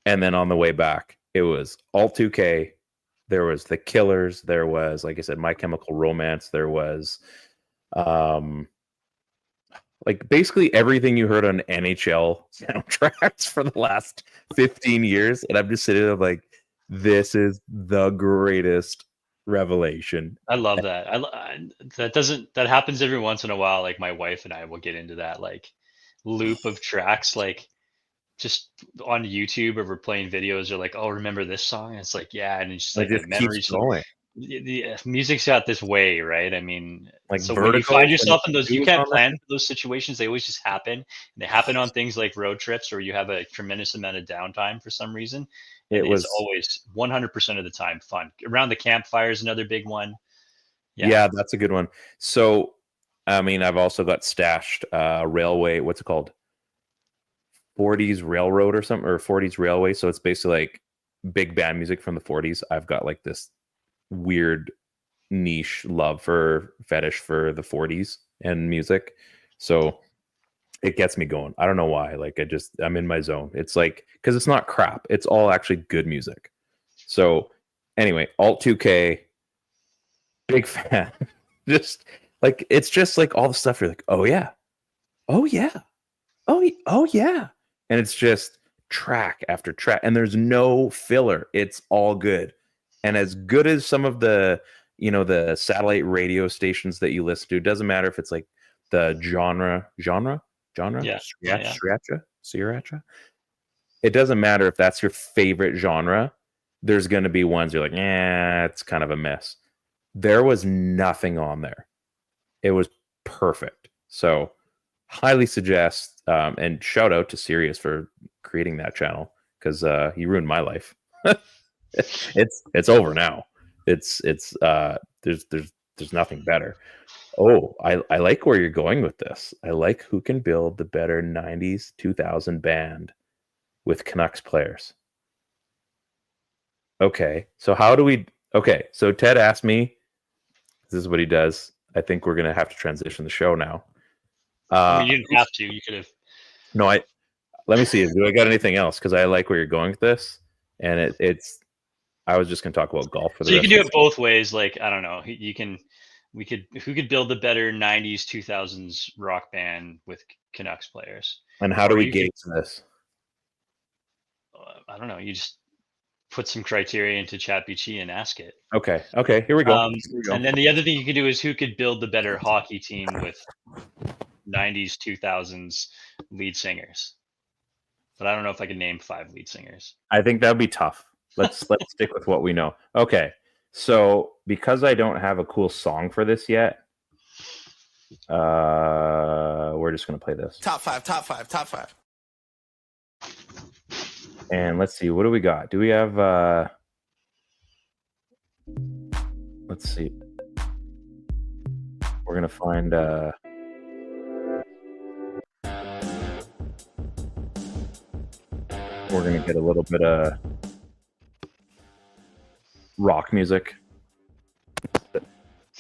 And then on the way back, it was Alt 2K. There was the Killers. There was, like I said, My Chemical Romance. There was like basically everything you heard on NHL soundtracks for the last 15 years. And I'm just sitting there like, this is the greatest revelation. I love that. That happens every once in a while. Like my wife and I will get into that like loop of tracks, like just on YouTube, or we're playing videos, or like, oh, remember this song? And it's like, yeah, and it's just like It just the memories. keeps going. The music's got this way, right? I mean, Like so when you Vertigo, find yourself in when those, you Vertigo's can't on plan for those situations. They always just happen. And they happen on things like road trips, or you have a tremendous amount of downtime for some reason. It was It's always 100% of the time fun. Around the campfire is another big one. Yeah, that's a good one. So, I mean, I've also got stashed railway. What's it called? 40s Railroad or something, or 40s Railway. So it's basically like big band music from the 40s. I've got like this weird niche love for fetish for the 40s and music. So it gets me going. I don't know why. Like I'm in my zone. It's like, because it's not crap. It's all actually good music. So anyway, Alt 2K, big fan. Just like, it's just like all the stuff you're like, oh yeah, oh yeah, oh yeah. And it's just track after track, and there's no filler. It's all good. And as good as some of the, the satellite radio stations that you listen to, it doesn't matter if it's like the genre, Yeah. Sriracha. It doesn't matter if that's your favorite genre. There's going to be ones you're like, it's kind of a mess. There was nothing on there. It was perfect. So highly suggest, and shout out to Sirius for creating that channel, because he ruined my life. It's over now. There's nothing better. Oh, I like where you're going with this. I like who can build the better 90s 2000 band with Canucks players. Okay, so so Ted asked me, this is what he does. I think we're gonna have to transition the show now. I mean, you didn't have to. You could have. No, let me see. Do I got anything else? Because I like where you're going with this, and it's. I was just gonna talk about golf for the. So you rest can do of it both ways. Like, I don't know. Who could build the better 90s 2000s rock band with Canucks players? And how do we gauge this? I don't know. You just put some criteria into ChatGPT and ask it. Okay. Here we go. And then the other thing you could do is who could build the better hockey team with 90s 2000s lead singers. But I don't know if I can name 5 lead singers. I think that would be tough. Let's stick with what we know. Okay. So because I don't have a cool song for this yet, we're just gonna play this. Top five. And let's see, what do we got? Do we have let's see. We're gonna find we're gonna get a little bit of rock music.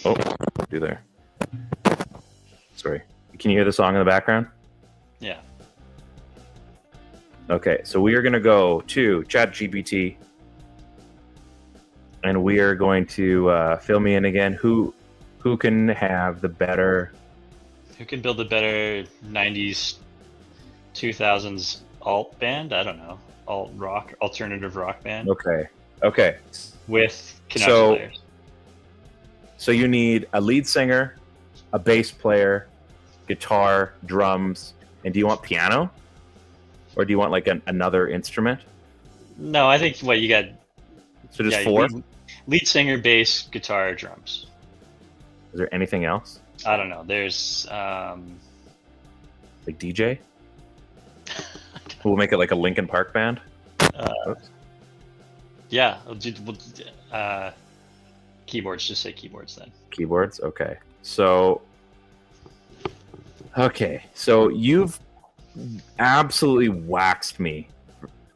Oh, do there. Sorry. Can you hear the song in the background? Yeah. Okay, so we are going to go to ChatGPT, and we are going to fill me in again. Who can have the better? Who can build a better 90s, 2000s alt band? I don't know. Alt rock, alternative rock band Okay. with Canucks So- players. So you need a lead singer, a bass player, guitar, drums, and do you want piano, or do you want like another instrument? No, I think what you got. So just yeah, 4. lead singer, bass, guitar, drums. Is there anything else I don't know. There's like DJ? We'll make it like a Linkin Park band. Oops. yeah. Keyboards. Just say keyboards then. Keyboards. Okay. So you've absolutely waxed me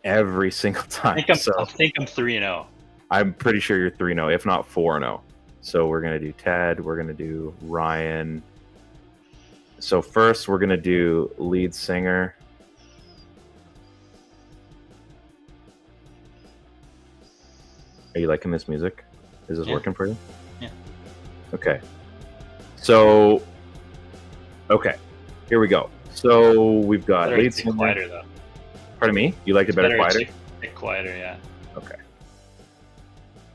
every single time. I think I'm 3-0. I'm pretty sure you're 3-0, if not 4-0. So we're gonna do Ted. We're gonna do Ryan. So first, we're gonna do lead singer. Are you liking this music? Is this Yeah. working for you? Yeah. Okay. So, here we go. So we've got Better lead a bit singer. quieter though. Pardon me. You liked it better quieter? A bit quieter, yeah. Okay.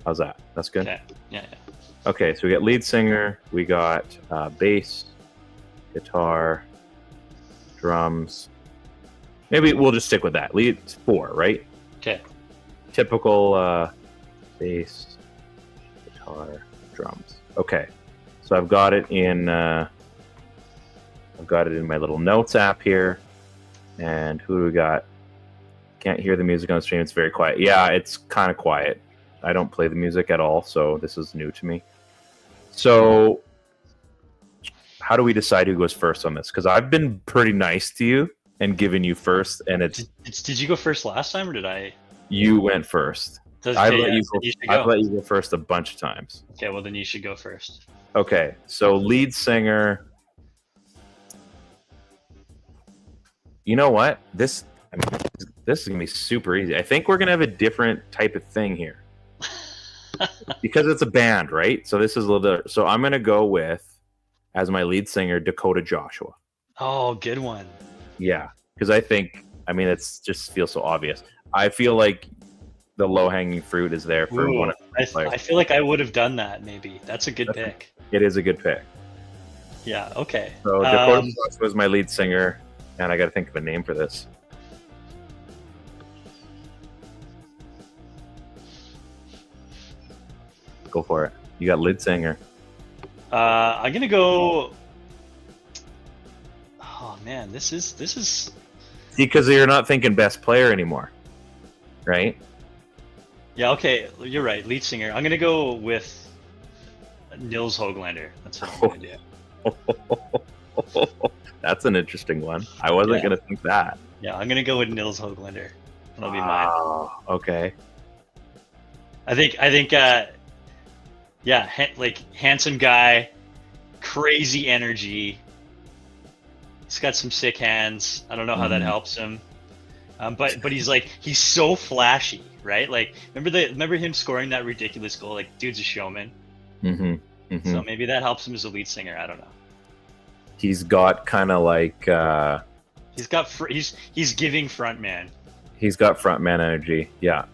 How's that? That's good. Okay. Yeah. Okay, so we got lead singer, we got bass, guitar, drums. Maybe we'll just stick with that. Lead 4, right? Okay. Typical bass, guitar, drums. Okay, so I've got it in my little notes app here. And who do we got? Can't hear the music on the stream. It's very quiet. Yeah, it's kind of quiet. I don't play the music at all, so this is new to me. So, how do we decide who goes first on this? Because I've been pretty nice to you and given you first, and Did you go first last time, or did I? you went first. Does, I've okay, let yeah, you so go. you should I've go. let you go first a bunch of times. Okay, well then you should go first. Okay, so lead singer. You know what? This is gonna be super easy. I think we're gonna have a different type of thing here. Because it's a band, right? So this is a little bit. So I'm gonna go with, as my lead singer, Dakota Joshua. Oh, good one. Yeah, because it's just feels so obvious. I feel like the low hanging fruit is there for Ooh, one of the players. I feel like I would have done that. Maybe that's a good pick. It is a good pick. Yeah. Okay. So Dakota Joshua is my lead singer, and I got to think of a name for this. Go for it. You got lead singer. I'm gonna go. Oh man, this is. See, because you're not thinking best player anymore, right? Yeah. Okay, you're right. Lead singer. I'm gonna go with Nils Höglander. That's what I'm gonna do. That's an interesting one. I wasn't Yeah. gonna think that. Yeah, I'm gonna go with Nils Höglander. That'll be mine. Oh, okay. I think. Yeah, like handsome guy, crazy energy. He's got some sick hands. I don't know how that helps him. But he's so flashy, right? Like remember him scoring that ridiculous goal? Like dude's a showman. Mm-hmm. Mm-hmm. So maybe that helps him as a lead singer. I don't know. He's got kind of like he's giving front man. he's got frontman energy. Yeah.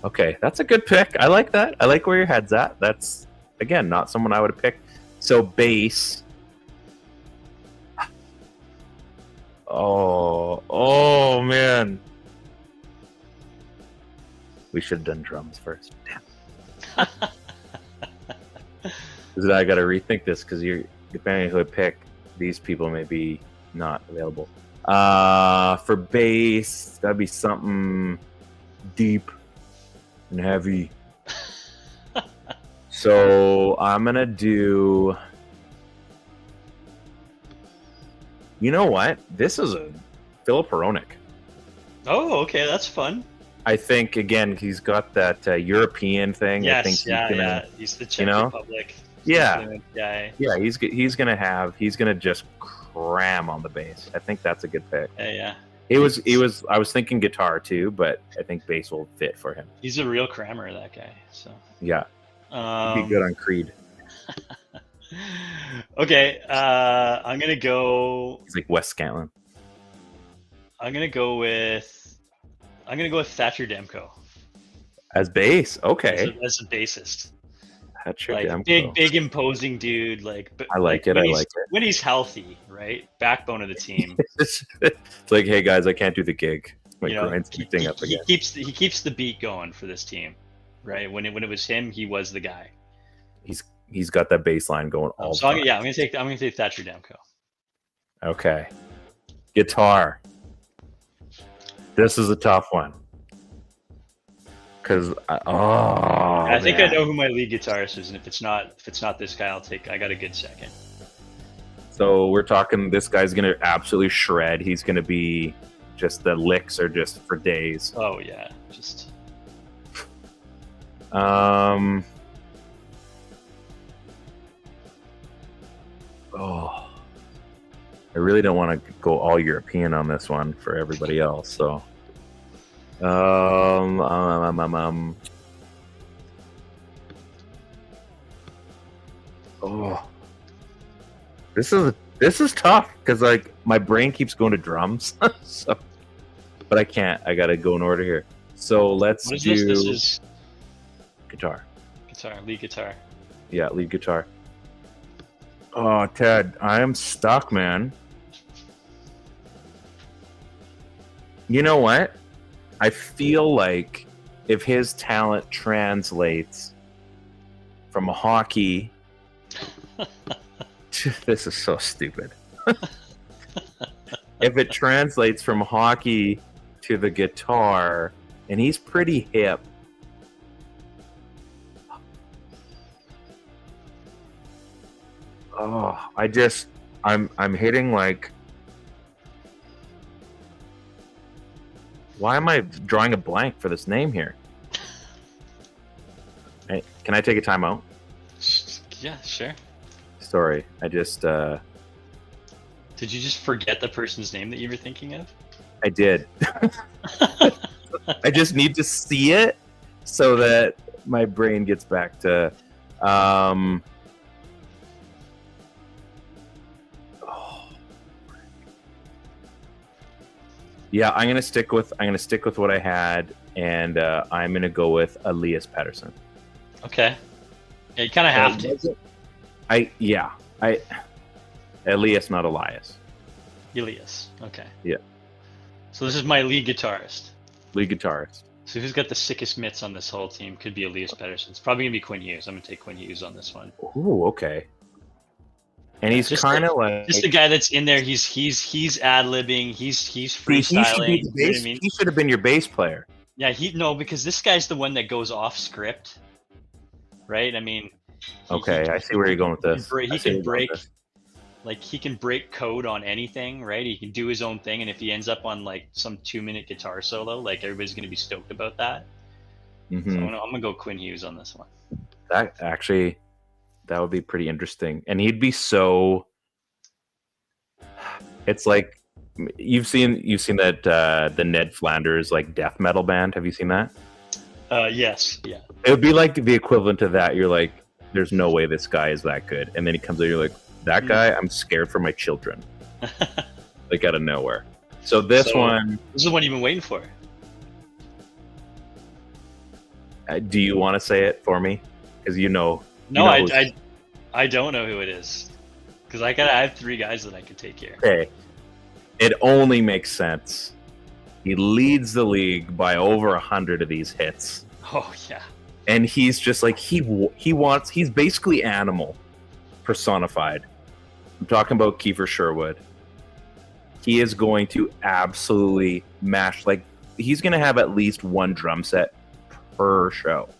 Okay, that's a good pick. I like that. I like where your head's at. That's again not someone I would have picked. So bass. Oh man. We should have done drums first. Damn. Because I got to rethink this because depending on who I pick, these people may be not available. For bass, that'd be something deep and heavy. So I'm gonna do. You know what? This is a Philip Hronek. Oh, okay, that's fun. I think again he's got that European thing. I think Yes, he's the Czech Republic. Yeah, guy. yeah. He's gonna just cram on the bass. I think that's a good pick. Yeah. It was. I was thinking guitar too, but I think bass will fit for him. He's a real crammer, that guy. So Yeah, he'd be good on Creed. Okay, I'm gonna go. He's like Wes Scantlin. I'm gonna go with Thatcher Demko As bass, okay. as a bassist. Thatcher Like Demko. big imposing dude. Like I like it. When he's healthy, right? Backbone of the team. It's like, hey guys, I can't do the gig. My You know, grind's keeping up again. he keeps the beat going for this team, right? When it was him, he was the guy. He's got that bass line going all the So time. I'm gonna take Thatcher Demko. Okay. Guitar. This is a tough one. Because I think I man. know who my lead guitarist is, and if it's not this guy, I got a good second. So we're talking. This guy's gonna absolutely shred. He's gonna be just the licks are just for days. Oh yeah, just Oh, I really don't want to go all European on this one for everybody else. So, oh, this is tough because like my brain keeps going to drums. So, but I can't. I gotta go in order here. So let's what is do this? This is guitar. lead guitar. Yeah, lead guitar. Oh, Ted, I am stuck, man. You know what? I feel like if his talent translates from hockey to, this is so stupid. If it translates from hockey to the guitar, and he's pretty hip. Oh, I'm hitting like. Why am I drawing a blank for this name here? Hey, can I take a timeout? Yeah, sure. Sorry, I just Did you just forget the person's name that you were thinking of? I did. I just need to see it so that my brain gets back to. Oh. Yeah, I'm gonna stick with what I had, and I'm gonna go with Elias Pettersson. Okay. Yeah, you kind of have to. Elias, not Elias. Elias. Okay. Yeah. So this is my lead guitarist. Lead guitarist. So who's got the sickest mitts on this whole team? Could be Elias Pettersson. It's probably gonna be Quinn Hughes. I'm gonna take Quinn Hughes on this one. Ooh, okay. And he's Just kind of like Just the guy that's in there. He's ad libbing. He's freestyling. You know what I mean? He should have been your bass player. Yeah, because this guy's the one that goes off script, right? I mean, Okay, I see where you're going with this. He can break code on anything, right? He can do his own thing, and if he ends up on like some 2-minute guitar solo, like everybody's gonna be stoked about that. Mm-hmm. So I'm gonna go Quinn Hughes on this one. That would be pretty interesting, and he'd be so. It's like you've seen that the Ned Flanders like death metal band. Have you seen that? Yes, yeah. It would be like the equivalent to that. You're like, there's no way this guy is that good, and then he comes out. You're like, that guy. I'm scared for my children. Like out of nowhere. So this one. This is the one you've been waiting for. Do you want to say it for me? Because you know. No, I don't know who it is. Because I have 3 guys that I could take here. Okay. It only makes sense. He leads the league by over 100 of these hits. Oh yeah. And he's just like he's basically Animal personified. I'm talking about Kiefer Sherwood. He is going to absolutely mash, like he's going to have at least 1 drum set per show.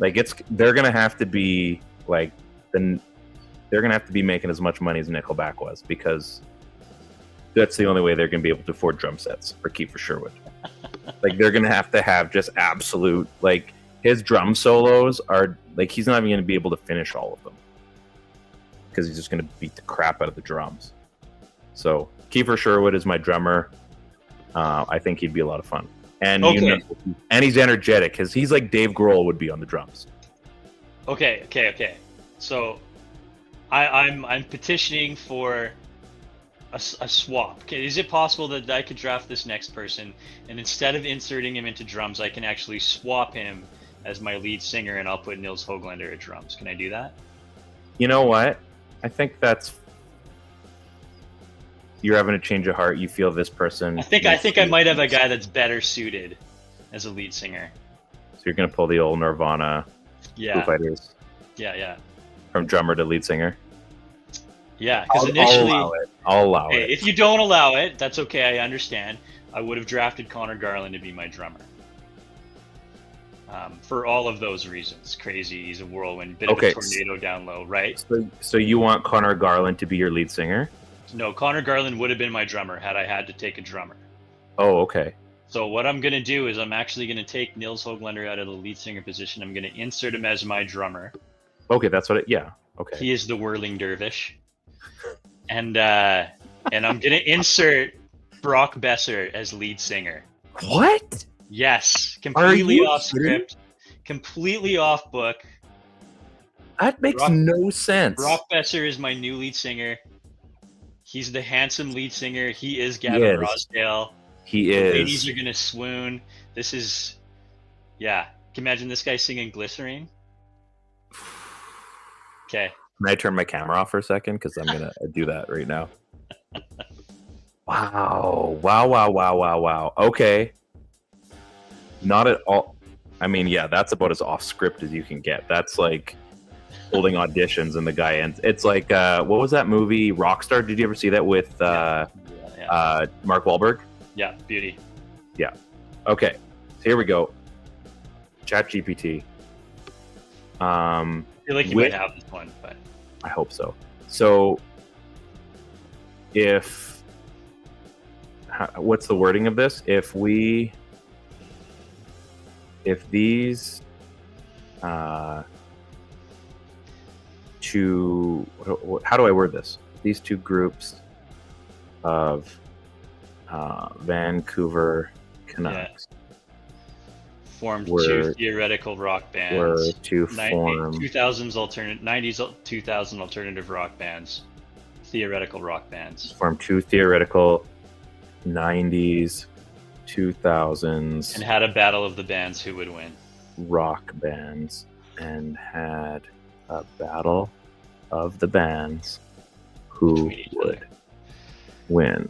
Like they're going to have to be like they're going to have to be making as much money as Nickelback was, because that's the only way they're going to be able to afford drum sets for Kiefer Sherwood. Like they're going to have just absolute, like his drum solos are like, he's not even going to be able to finish all of them because he's just going to beat the crap out of the drums. So Kiefer Sherwood is my drummer. I think he'd be a lot of fun. And Okay. and he's energetic because he's like Dave Grohl would be on the drums. Okay. So, I'm petitioning for a swap. Okay, is it possible that I could draft this next person, and instead of inserting him into drums, I can actually swap him as my lead singer, and I'll put Nils Höglander at drums? Can I do that? You know what? I think you're having a change of heart. You feel this person. I think I might have a guy that's better suited as a lead singer. So you're gonna pull the old Nirvana Foo Yeah, Fighters yeah. from drummer to lead singer. Yeah, because initially, I'll allow okay, it. if you don't allow it, that's okay. I understand. I would have drafted Connor Garland to be my drummer. For all of those reasons, crazy. He's a whirlwind, bit of a tornado down low, right? So you want Connor Garland to be your lead singer? No, Connor Garland would have been my drummer had I had to take a drummer. Oh, okay. So what I'm going to do is I'm actually going to take Nils Höglander out of the lead singer position. I'm going to insert him as my drummer. Okay, that's what it. Yeah. Okay. He is the whirling dervish, and I'm going to insert Brock Besser as lead singer. What? Yes, completely you off kidding? script, completely off book. That makes no sense. Brock Besser is my new lead singer. He's the handsome lead singer. He is Gavin Yes. Rossdale. He The is. ladies are gonna swoon. This is, yeah. Can you imagine this guy singing "Glycerine"? Okay. Can I turn my camera off for a second? Because I'm gonna do that right now. Wow. Okay. Not at all. I mean, yeah, that's about as off script as you can get. That's like holding auditions and the guy ends. It's like what was that movie Rockstar? Did you ever see that with Yeah. Mark Wahlberg? Yeah, beauty. Okay, so here we go. ChatGPT. I feel like you might have this one, but I hope so. So, what's the wording of this? If these two, how do I word this? These two groups of Vancouver Canucks formed were- two theoretical rock bands. were to form 2000s alternate 90s 2000 alternative rock bands, theoretical rock bands. formed two theoretical 90s 2000s And had a battle of the bands who would win. rock bands and had a battle of the bands who Between each would other. win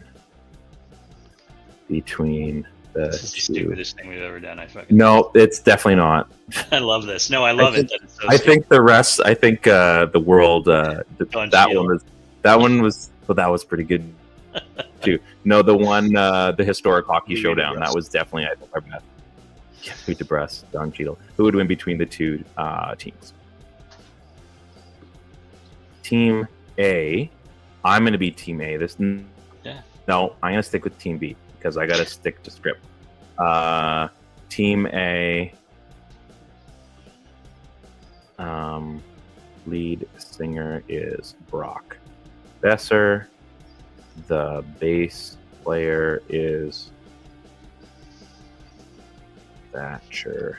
between the This is the two. stupidest thing we've ever done. I fucking No, it's definitely not. I love this. No, I love think- it. That it's so I stupid. think the rest. I think the world. Don That Cheadle. one was. That one was. Well, that was pretty good too. No, the one, the historic hockey Louis showdown. DeBrusk. That was definitely I think our best. Yeah, Louis DeBrusk, Don Cheadle. Who would win between the two teams? Team A. I'm going to be Team A. Yeah. No, I'm going to stick with Team B because I got to stick to script. Team A. Lead singer is Brock Besser. The bass player is Thatcher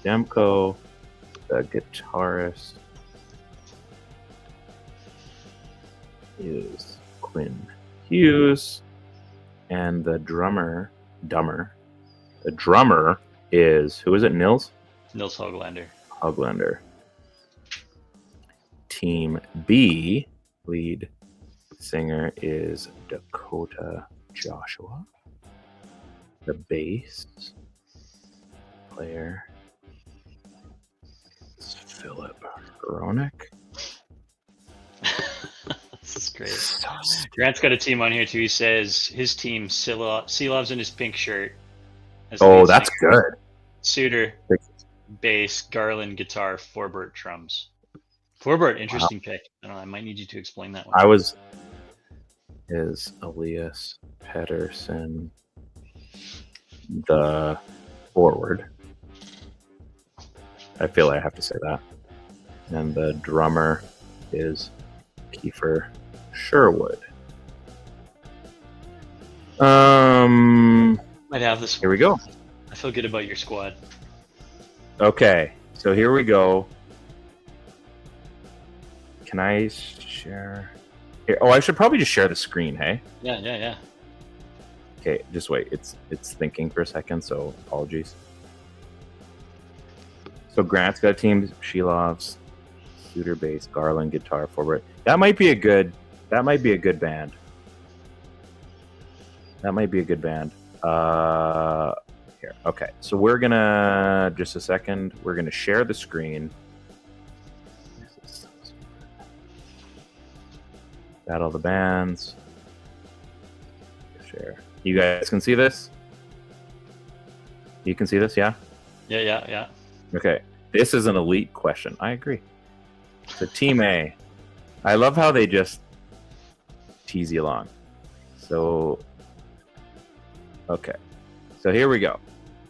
Demko. The guitarist is Quinn Hughes. And the drummer is, who is it, Nils Nils Höglander. Höglander. Team B, lead singer is Dakota Joshua. The bass player is Philip Hronik. This is great. Grant's got a team on here too. He says his team, Seelov's in his pink shirt. as Oh, lead that's singer. good. Suter, bass, Garland, guitar, Forbert, drums. Forbert, interesting pick. I don't know. I might need you to explain that one. Is Elias Pettersson the forward? I feel I have to say that. And the drummer is Kiefer Sherwood. Might have this. Here we go. I feel good about your squad. Okay, so here we go. Can I share? Here. Oh, I should probably just share the screen, hey? Yeah. Okay, just wait. It's thinking for a second, so apologies. So Grant's got a team. Shelov's Suitor bass, Garland guitar forward. That might be a good band. Here. Okay. So we're gonna just a second. We're gonna share the screen. Battle of the bands. Share. You guys can see this? You can see this, yeah? Yeah. Okay. This is an elite question. I agree. So Team A. I love how they just tease you along. So, okay. So here we go.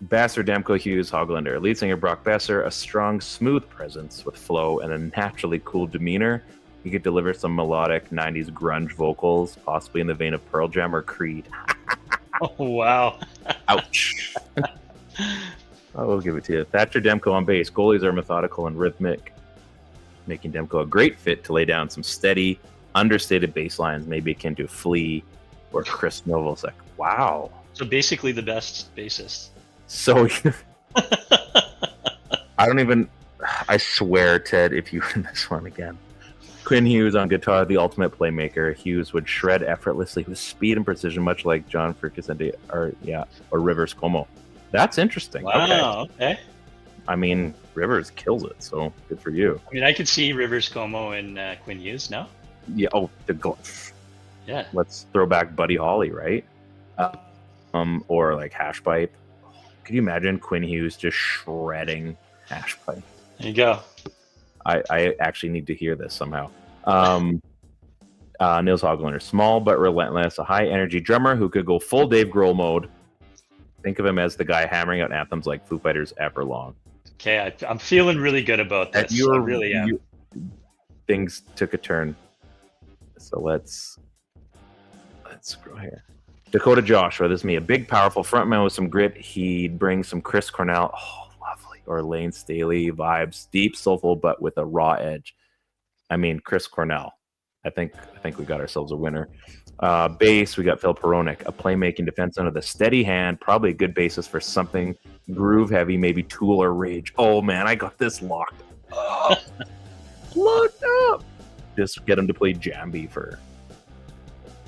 Besser, Demko, Hughes, Hoglander. Lead singer Brock Besser, a strong, smooth presence with flow and a naturally cool demeanor. He could deliver some melodic 90s grunge vocals, possibly in the vein of Pearl Jam or Creed. Oh, wow. Ouch. I will give it to you. Thatcher Demko on bass. Goalies are methodical and rhythmic, making Demko a great fit to lay down some steady, understated bass lines, maybe akin to Flea or Chris Novoselic. Wow. So basically the best bassist. So I swear, Ted, if you win this one again. Quinn Hughes on guitar, the ultimate playmaker. Hughes would shred effortlessly with speed and precision, much like John Fricassetti or Rivers Cuomo. That's interesting. Wow, okay. I mean, Rivers kills it, so good for you. I mean, I could see Rivers Cuomo and Quinn Hughes now. Yeah. Oh, Yeah. Let's throw back Buddy Holly, right? Or like Hash Pipe. Could you imagine Quinn Hughes just shredding Hash Pipe? There you go. I actually need to hear this somehow. Nils Hoglander, small but relentless, a high energy drummer who could go full Dave Grohl mode. Think of him as the guy hammering out anthems like Foo Fighters' Everlong. Okay, I'm feeling really good about this. I really am. Things took a turn. So let's go here. Dakota Joshua, this is me. A big, powerful frontman with some grit. He'd bring some Chris Cornell, lovely, or Lane Staley vibes. Deep, soulful, but with a raw edge. I mean, Chris Cornell. I think we got ourselves a winner. Bass, we got Phil Peronic, a playmaking defenseman with a steady hand, probably a good basis for something groove heavy, maybe Tool or Rage. Oh man, I got this locked up. Locked up. Just get him to play Jambi for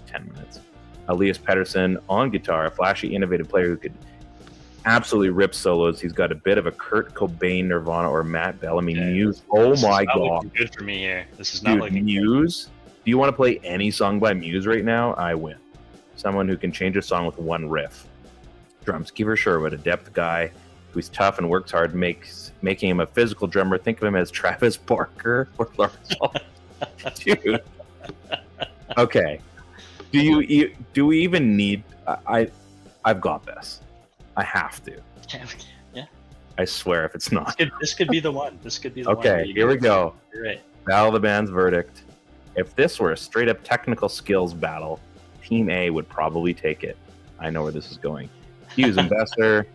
10 minutes. Elias Pettersson on guitar, a flashy, innovative player who could absolutely rip solos. He's got a bit of a Kurt Cobain, Nirvana, or Matt Bellamy Muse. Oh my god! Good for me here. This is not like Muse. Do you want to play any song by Muse right now? I win. Someone who can change a song with one riff. Drums, Kiefer Sherwood, a depth guy who's tough and works hard, making him a physical drummer. Think of him as Travis Barker or Lars. Dude. Okay. Do we even need? I've got this. I have to. Yeah. I swear, if it's not, this could be the one. This could be the one. Okay, here we go. You're right. Battle of the Bands verdict. If this were a straight up technical skills battle, Team A would probably take it. I know where this is going. Hughes and Besser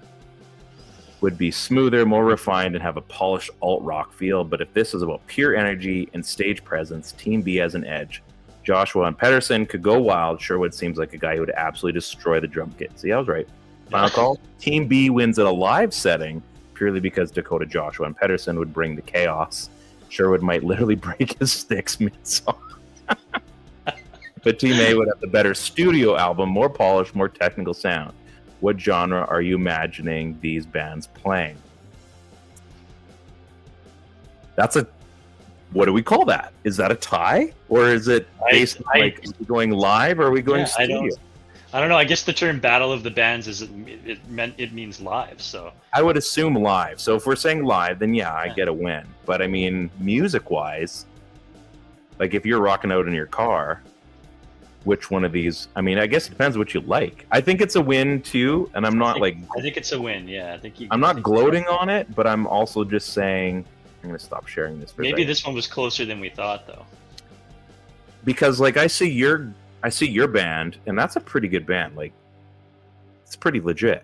would be smoother, more refined, and have a polished alt rock feel. But if this is about pure energy and stage presence, Team B has an edge. Joshua and Pettersson could go wild. Sherwood seems like a guy who would absolutely destroy the drum kit. See, I was right. Final call. Team B wins at a live setting purely because Dakota Joshua and Pettersson would bring the chaos. Sherwood might literally break his sticks mid-song. But Team A would have the better studio album, more polished, more technical sound. What genre are you imagining these bands playing? What do we call that? Is that a tie? Or is it based like is it going live or are we going studio? I don't know. I guess the term Battle of the Bands it means live, so I would assume live. So if we're saying live, then yeah, I get a win. But I mean, music wise, like if you're rocking out in your car, which one of these? I mean, I guess it depends what you like. I think it's a win too, and I think it's a win. Yeah, I'm not gloating on it, but I'm also just saying I'm gonna stop sharing this. Maybe this one was closer than we thought, though. Because like I see your band, and that's a pretty good band. Like it's pretty legit.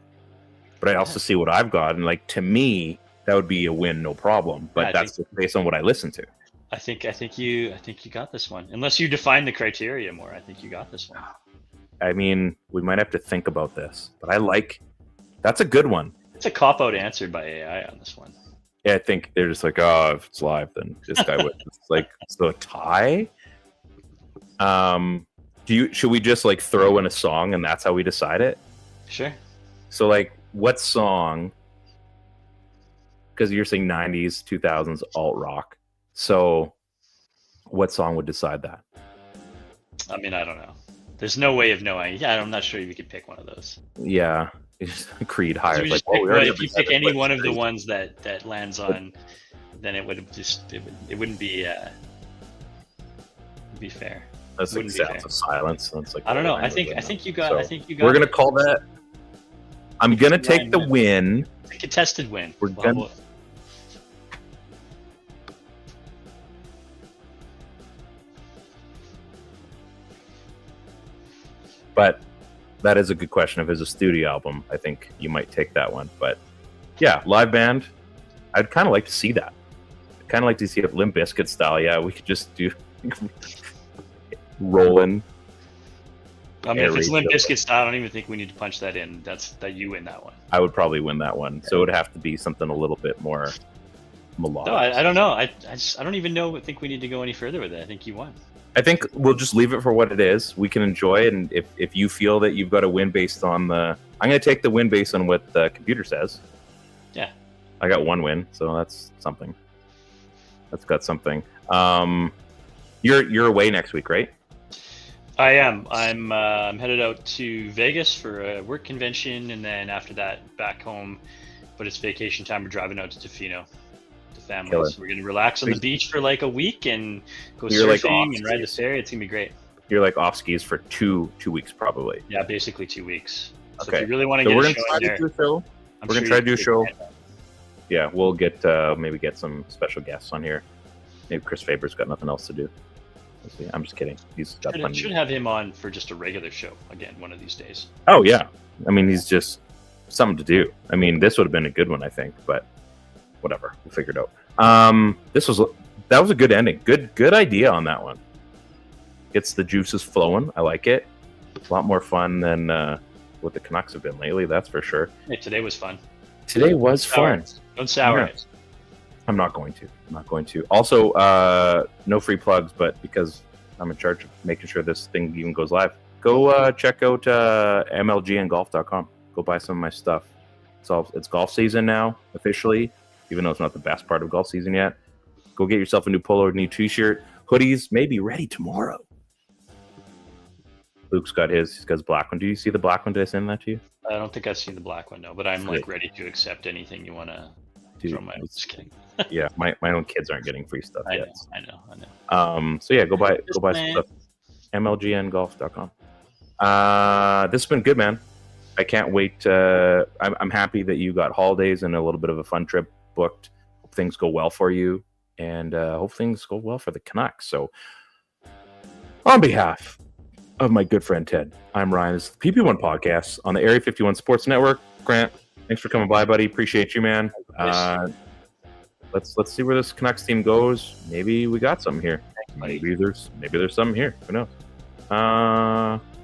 But I also see what I've got, and like to me, that would be a win, no problem. But that's just based on what I listen to. I think you got this one. Unless you define the criteria more, I think you got this one. I mean, we might have to think about this, but that's a good one. It's a cop-out answer by AI on this one. Yeah, I think they're just like, oh, if it's live, then this guy would. It's like, so a tie. Should we just like throw in a song and that's how we decide it? Sure. So like, what song? Because you're saying 90s, 2000s alt rock. So, what song would decide that? I mean, I don't know. There's no way of knowing. Yeah, I'm not sure you could pick one of those. Yeah, Creed higher. Like, if you pick any one of the ones that lands on, then it would it wouldn't be be fair. That's like Sounds of Silence. That's like I don't know. I think you got. So I think you got. We're gonna call that. I'm gonna take the win. It's a contested win. We're gonna. But that is a good question. If it's a studio album, I think you might take that one. But yeah, live band, I'd kind of like to see that. I'd kind of like to see it Limp Bizkit style. Yeah, we could just do rolling. I mean, if it's Limp Bizkit style, I don't even think we need to punch that in. That you win that one. I would probably win that one. So it would have to be something a little bit more melodic. No, I don't know. I don't even think we need to go any further with it. I think you won. I think we'll just leave it for what it is. We can enjoy it, and if you feel that you've got a win based on I'm going to take the win based on what the computer says. Yeah, I got one win, so that's something. That's got something. You're away next week, right? I am. I'm headed out to Vegas for a work convention, and then after that, back home. But it's vacation time. We're driving out to Tofino. Family. So we're gonna relax on the beach for like a week and go surfing and ride the ferry. It's gonna be great. You're like off skis for two weeks probably. Yeah, basically 2 weeks. So okay. If you really want to get a show in there, we're gonna try to do a show. Yeah, we'll get maybe get some special guests on here. Maybe Chris Faber's got nothing else to do. I'm just kidding. He's got plenty. Should have him on for just a regular show again one of these days. Oh yeah, I mean he's just something to do. I mean this would have been a good one I think, but. Whatever, we'll figure it out. That was a good ending. Good idea on that one. Gets the juices flowing. I like it. A lot more fun than what the Canucks have been lately. That's for sure. Hey, today was fun. Today was fun. Don't sour it. I'm not going to. Also, no free plugs, but because I'm in charge of making sure this thing even goes live, go check out mlgngolf.com. Go buy some of my stuff. It's golf season now officially. Even though it's not the best part of golf season yet. Go get yourself a new polo, new t-shirt. Hoodies may be ready tomorrow. Luke's got his black one. Do you see the black one? Did I send that to you? I don't think I've seen the black one, no, but I'm like ready to accept anything you want to throw my way. Just kidding. Yeah, my own kids aren't getting free stuff yet. I know. So yeah, go buy some stuff. mlgngolf.com. This has been good, man. I can't wait. I'm happy that you got holidays and a little bit of a fun trip booked. Hope things go well for you, and hope things go well for the Canucks. So, on behalf of my good friend Ted, I'm Ryan. This is the PP1 podcast on the Area 51 Sports Network. Grant, thanks for coming by, buddy. Appreciate you, man. Let's see where this Canucks team goes. Maybe we got something here. Maybe there's something here. Who knows?